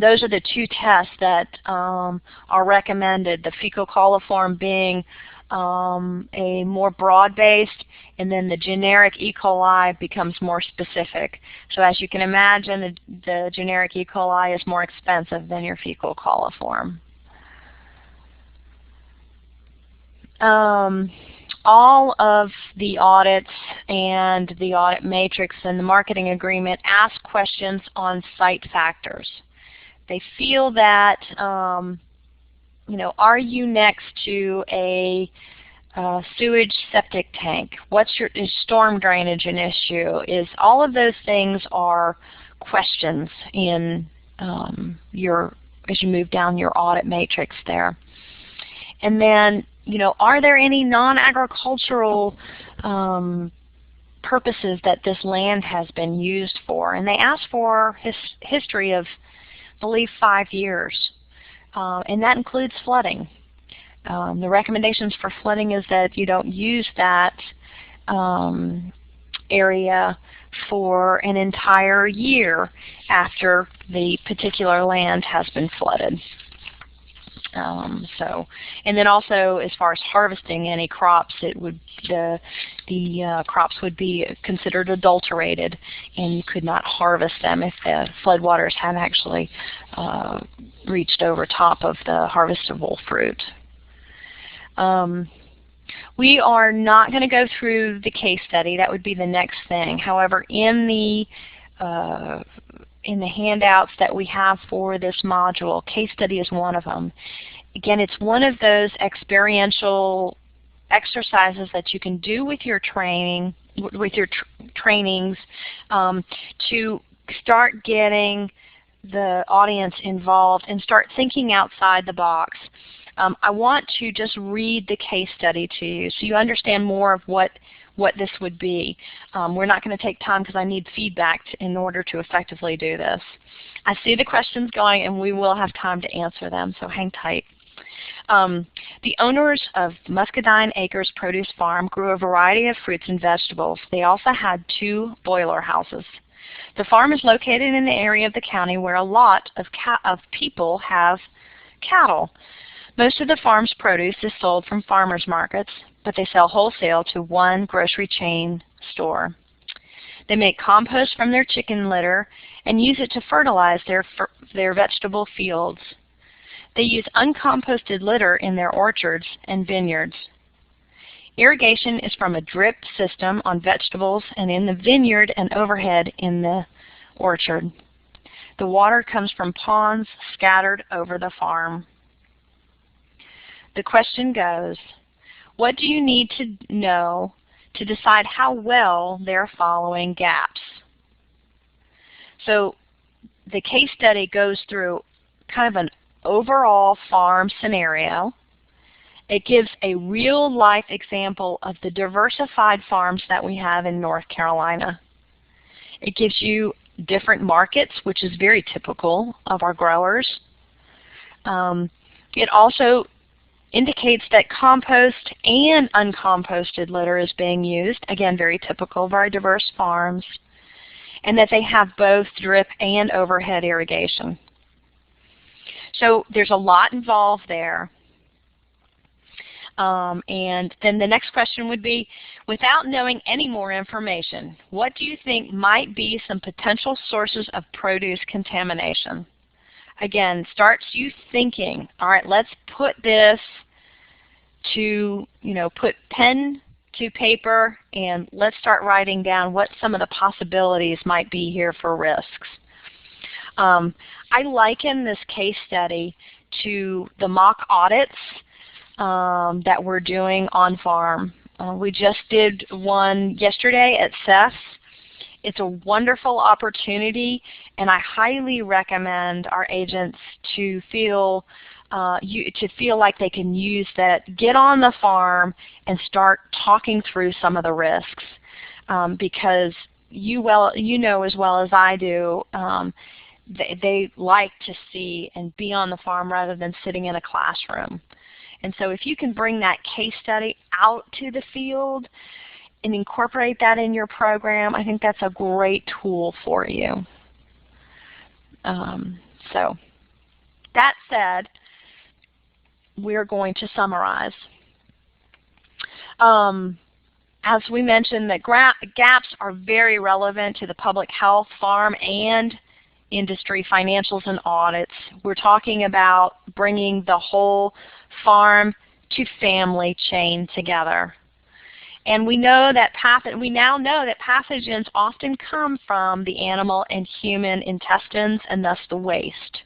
those are the two tests that are recommended, the fecal coliform being a more broad-based, and then the generic E. coli becomes more specific. So as you can imagine, the generic E. coli is more expensive than your fecal coliform. All of the audits and the audit matrix and the marketing agreement ask questions on site factors. They feel that, are you next to a sewage septic tank? Is storm drainage an issue? All of those things are questions in as you move down your audit matrix there. And then, are there any non-agricultural purposes that this land has been used for? And they ask for history of, I believe, 5 years. And that includes flooding. The recommendations for flooding is that you don't use that area for an entire year after the particular land has been flooded. And then also, as far as harvesting any crops, the crops would be considered adulterated, and you could not harvest them if the floodwaters had actually reached over top of the harvestable fruit. We are not going to go through the case study. That would be the next thing. However, in the handouts that we have for this module, case study is one of them. Again, it's one of those experiential exercises that you can do with your training, trainings, to start getting the audience involved and start thinking outside the box. I want to just read the case study to you so you understand more of what this would be. We're not going to take time because I need feedback in order to effectively do this. I see the questions going, and we will have time to answer them, so hang tight. The owners of Muscadine Acres Produce Farm grew a variety of fruits and vegetables. They also had 2 boiler houses. The farm is located in the area of the county where a lot of people have cattle. Most of the farm's produce is sold from farmers markets, but they sell wholesale to one grocery chain store. They make compost from their chicken litter and use it to fertilize their vegetable fields. They use uncomposted litter in their orchards and vineyards. Irrigation is from a drip system on vegetables and in the vineyard and overhead in the orchard. The water comes from ponds scattered over the farm. The question goes, what do you need to know to decide how well they're following GAPS? So the case study goes through kind of an overall farm scenario. It gives a real-life example of the diversified farms that we have in North Carolina. It gives you different markets, which is very typical of our growers. It also indicates that compost and uncomposted litter is being used, again, very typical of our diverse farms, and that they have both drip and overhead irrigation. So there's a lot involved there. And then the next question would be, without knowing any more information, what do you think might be some potential sources of produce contamination? Again, starts you thinking, all right, let's put this to, put pen to paper and let's start writing down what some of the possibilities might be here for risks. I liken this case study to the mock audits that we're doing on farm. We just did one yesterday at CES. It's a wonderful opportunity, and I highly recommend our agents to feel like they can use that, get on the farm and start talking through some of the risks, because you know as well as I do, they like to see and be on the farm rather than sitting in a classroom. And so if you can bring that case study out to the field and incorporate that in your program, I think that's a great tool for you. So that said, we're going to summarize. As we mentioned, that gaps are very relevant to the public health, farm, and industry financials and audits. We're talking about bringing the whole farm to family chain together. And we know that we now know that pathogens often come from the animal and human intestines and thus the waste.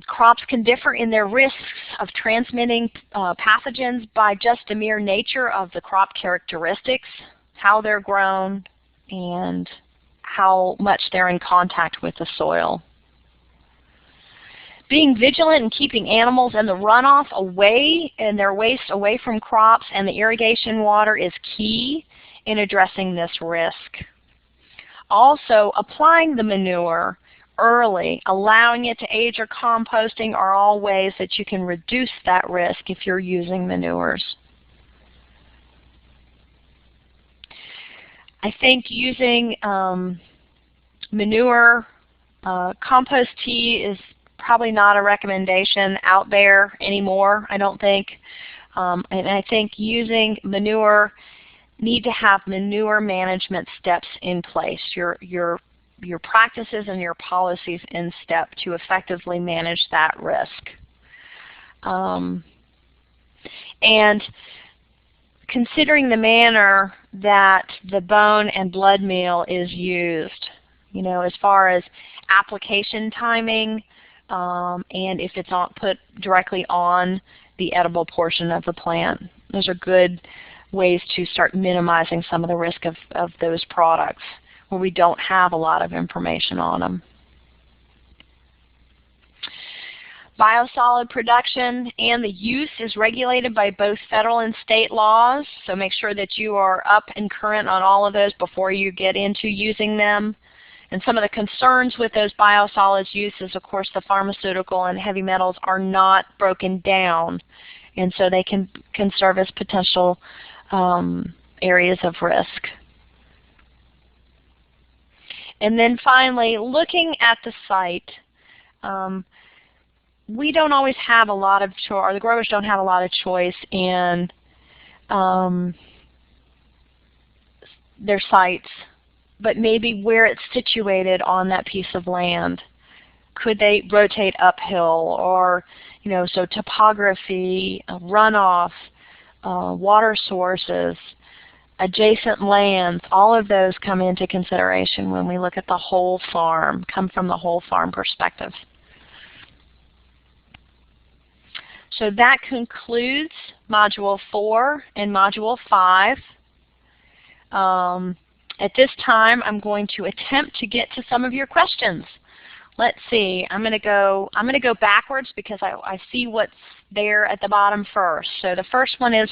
Crops can differ in their risks of transmitting pathogens by just the mere nature of the crop characteristics, how they're grown, and how much they're in contact with the soil. Being vigilant and keeping animals and the runoff away and their waste away from crops and the irrigation water is key in addressing this risk. Also, applying the manure early, allowing it to age, or composting are all ways that you can reduce that risk if you're using manures. I think using manure, compost tea is probably not a recommendation out there anymore, I don't think. And I think using manure, need to have manure management steps in place, your practices and your policies in step to effectively manage that risk. And considering the manner that the bone and blood meal is used, you know, as far as application timing, and if it's not put directly on the edible portion of the plant. Those are good ways to start minimizing some of the risk of those products where we don't have a lot of information on them. Biosolid production and the use is regulated by both federal and state laws, so make sure that you are up and current on all of those before you get into using them. And some of the concerns with those biosolids use is, of course, the pharmaceutical and heavy metals are not broken down, and so they can serve as potential areas of risk. And then finally, looking at the site, we don't always have a lot of choice, or the growers don't have a lot of choice in their sites, but maybe where it's situated on that piece of land. Could they rotate uphill, or, you know, so topography, runoff, water sources, adjacent lands, all of those come into consideration when we look at the whole farm, come from the whole farm perspective. So that concludes Module 4 and Module 5. At this time, I'm going to attempt to get to some of your questions. Let's see. I'm going to go backwards because I see what's there at the bottom first. So the first one is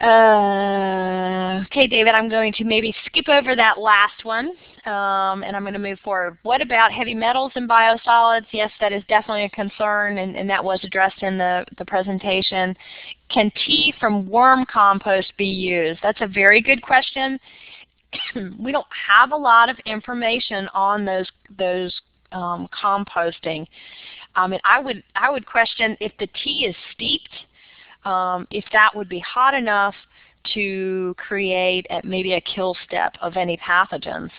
okay, David, I'm going to maybe skip over that last one, and I'm going to move forward. What about heavy metals and biosolids? Yes, that is definitely a concern, and that was addressed in the presentation. Can tea from worm compost be used? That's a very good question. We don't have a lot of information on those composting. And I would question if the tea is steeped, if that would be hot enough to create maybe a kill step of any pathogens.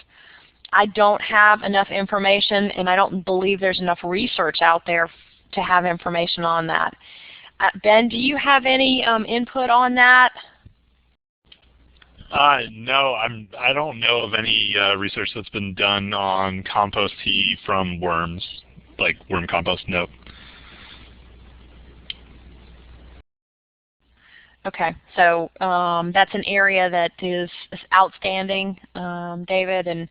I don't have enough information, and I don't believe there's enough research out there to have information on that. Ben, do you have any input on that? No, I don't know of any research that's been done on compost tea from worms, like worm compost. Nope. Okay, so that's an area that is outstanding, David, and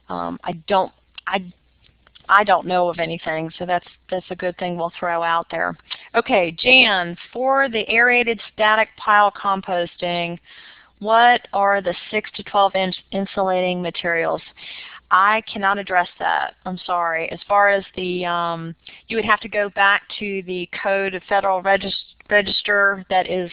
I don't know of anything, so that's a good thing we'll throw out there. Okay, Jan, for the aerated static pile composting, What are the 6 to 12-inch insulating materials? I cannot address that. I'm sorry. As far as the, you would have to go back to the Code of Federal Register that is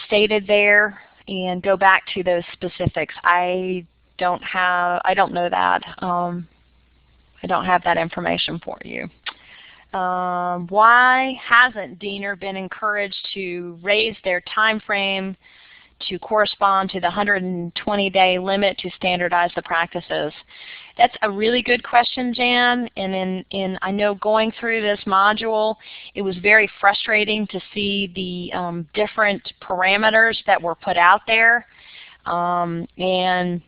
stated there and go back to those specifics. I don't know that. I don't have that information for you. Why hasn't Diener been encouraged to raise their time frame to correspond to the 120-day limit to standardize the practices? That's a really good question, Jan, and I know going through this module, it was very frustrating to see the different parameters that were put out there, and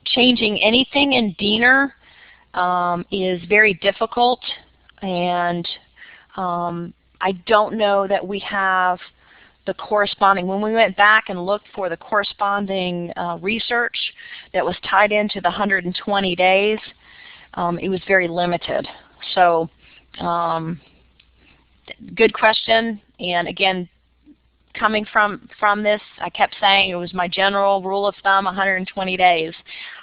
changing anything in Diener is very difficult, and I don't know that we have the corresponding, when we went back and looked for the corresponding research that was tied into the 120 days, it was very limited. So good question, and again, coming from this, I kept saying it was my general rule of thumb, 120 days.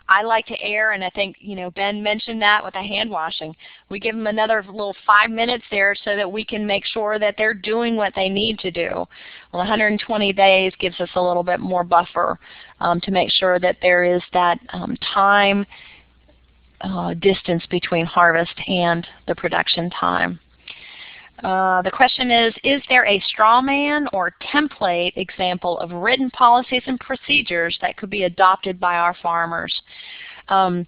I like to err, and I think, Ben mentioned that with the hand washing. We give them another little 5 minutes there so that we can make sure that they're doing what they need to do. Well, 120 days gives us a little bit more buffer to make sure that there is that time distance between harvest and the production time. The question is there a straw man or template example of written policies and procedures that could be adopted by our farmers? That's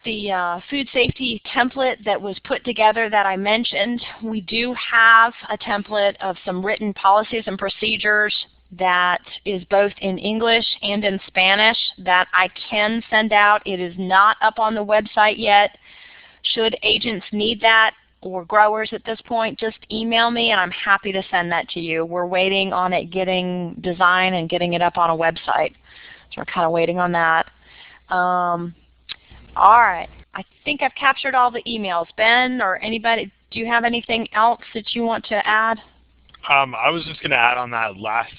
the food safety template that was put together that I mentioned. We do have a template of some written policies and procedures that is both in English and in Spanish that I can send out. It is not up on the website yet. Should agents need that, or growers at this point, just email me and I'm happy to send that to you. We're waiting on it getting designed and getting it up on a website. So we're kind of waiting on that. All right. I think I've captured all the emails. Ben or anybody, do you have anything else that you want to add? I was just going to add on that last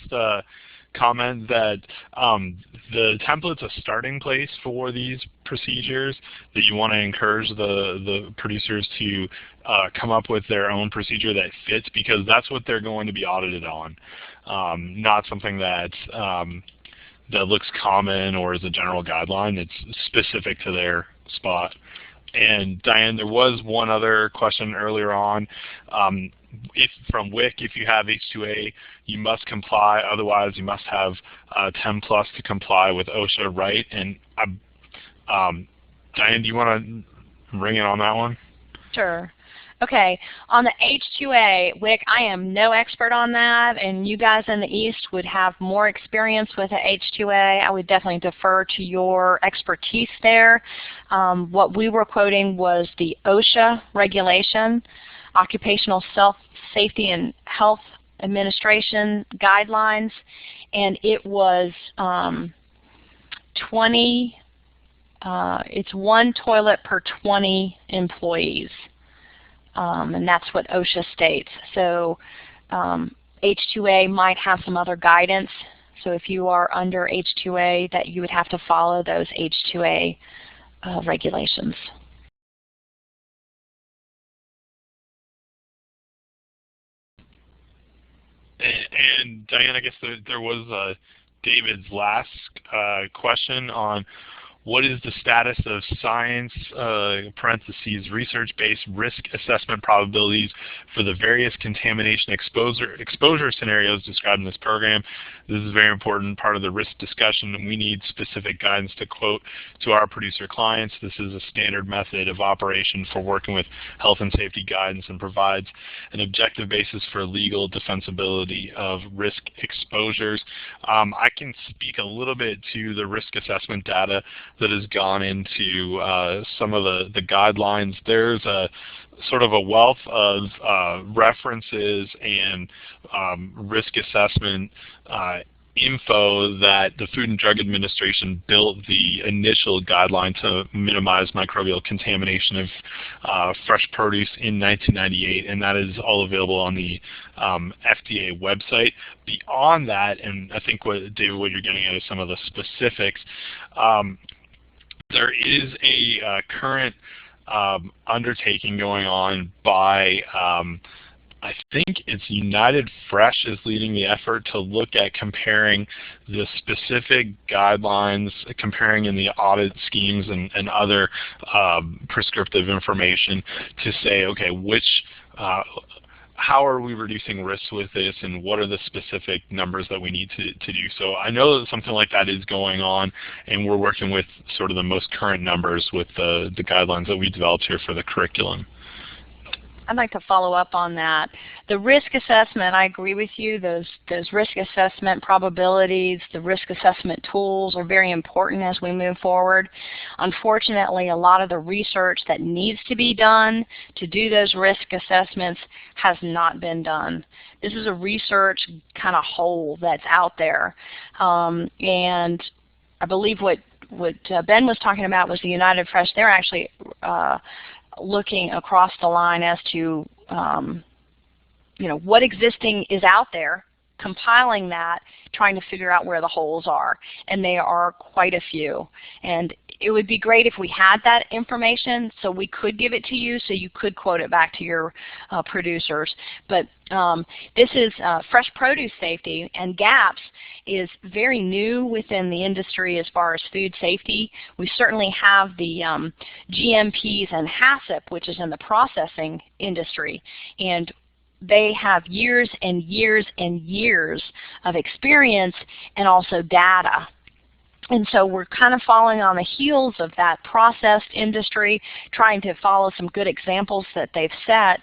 comment that the template's a starting place for these procedures, that you want to encourage the producers to come up with their own procedure that fits, because that's what they're going to be audited on, not something that looks common or is a general guideline. It's specific to their spot. And Diane, there was one other question earlier on. From WIC, if you have H2A, you must comply. Otherwise, you must have 10 plus to comply with OSHA, right? And Diane, do you want to ring in on that one? Sure. Okay. On the H2A, WIC, I am no expert on that, and you guys in the East would have more experience with the H2A. I would definitely defer to your expertise there. What we were quoting was the OSHA regulation, Occupational Safety and Health Administration guidelines, and it was 20, it's 1 toilet per 20 employees. And that's what OSHA states. So H2A might have some other guidance. So if you are under H2A, that you would have to follow those H2A regulations. And Diane, I guess there was David's last question on what is the status of science, parentheses, research-based risk assessment probabilities for the various contamination exposure scenarios described in this program? This is a very important part of the risk discussion, and we need specific guidance to quote to our producer clients. This is a standard method of operation for working with health and safety guidance and provides an objective basis for legal defensibility of risk exposures. I can speak a little bit to the risk assessment data that has gone into some of the guidelines. There's a sort of a wealth of references and risk assessment info that the Food and Drug Administration built the initial guideline to minimize microbial contamination of fresh produce in 1998, and that is all available on the FDA website. Beyond that, and I think David, what you're getting at is some of the specifics, there is a current undertaking going on by I think it's United Fresh is leading the effort to look at comparing the specific guidelines, comparing in the audit schemes and other prescriptive information to say, okay, how are we reducing risks with this, and what are the specific numbers that we need to do? So I know that something like that is going on, and we're working with sort of the most current numbers with the guidelines that we developed here for the curriculum. I'd like to follow up on that. The risk assessment, I agree with you. Those risk assessment probabilities, the risk assessment tools are very important as we move forward. Unfortunately, a lot of the research that needs to be done to do those risk assessments has not been done. This is a research kind of hole that's out there. And I believe what Ben was talking about was the United Fresh. They're actually looking across the line as to what existing is out there, compiling that, trying to figure out where the holes are, and they are quite a few. And it would be great if we had that information so we could give it to you, so you could quote it back to your producers. But this is fresh produce safety, and GAPS is very new within the industry as far as food safety. We certainly have the GMPs and HACCP, which is in the processing industry, and they have years and years and years of experience and also data. And so we're kind of following on the heels of that processed industry, trying to follow some good examples that they've set,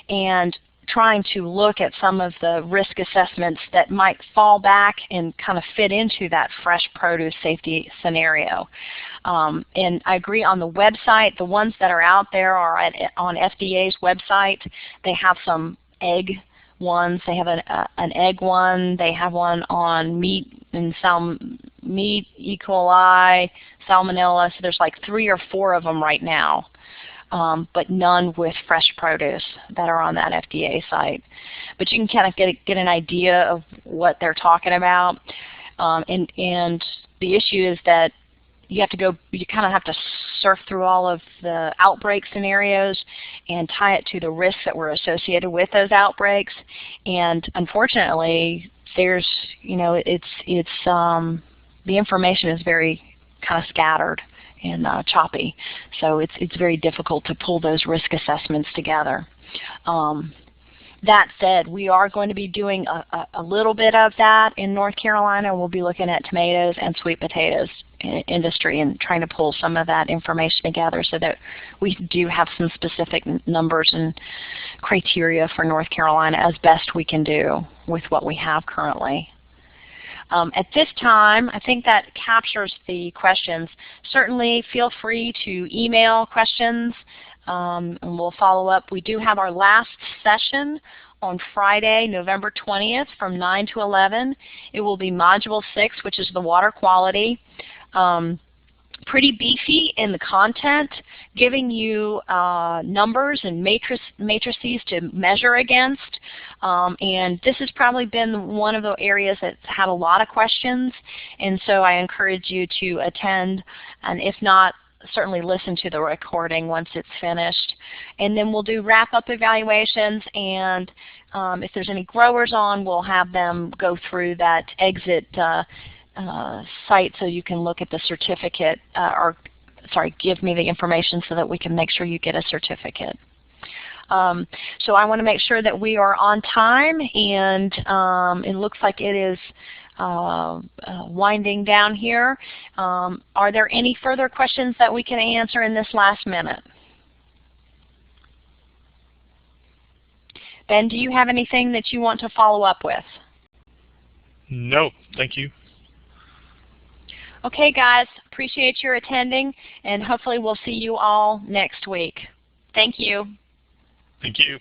and trying to look at some of the risk assessments that might fall back and kind of fit into that fresh produce safety scenario. And I agree on the website, the ones that are out there are on FDA's website. They have some egg ones. They have an egg one. They have one on meat and meat, E. coli, salmonella. So there's like 3 or 4 of them right now, but none with fresh produce that are on that FDA site. But you can kind of get an idea of what they're talking about. And the issue is that you kind of have to surf through all of the outbreak scenarios and tie it to the risks that were associated with those outbreaks. And unfortunately, the information is very kind of scattered and choppy. So it's very difficult to pull those risk assessments together. That said, we are going to be doing a little bit of that in North Carolina. We'll be looking at tomatoes and sweet potatoes industry and trying to pull some of that information together so that we do have some specific numbers and criteria for North Carolina as best we can do with what we have currently. At this time, I think that captures the questions. Certainly feel free to email questions, and we'll follow up. We do have our last session on Friday, November 20th from 9 to 11. It will be Module 6, which is the water quality. Pretty beefy in the content, giving you numbers and matrices to measure against. And this has probably been one of the areas that's had a lot of questions. And so I encourage you to attend, and if not, certainly listen to the recording once it's finished. And then we'll do wrap-up evaluations, and if there's any growers on, we'll have them go through that exit site so you can look at the certificate, give me the information so that we can make sure you get a certificate. So I want to make sure that we are on time, and it looks like it is winding down here. Are there any further questions that we can answer in this last minute? Ben, do you have anything that you want to follow up with? No, thank you. Okay, guys, appreciate your attending, and hopefully we'll see you all next week. Thank you. Thank you.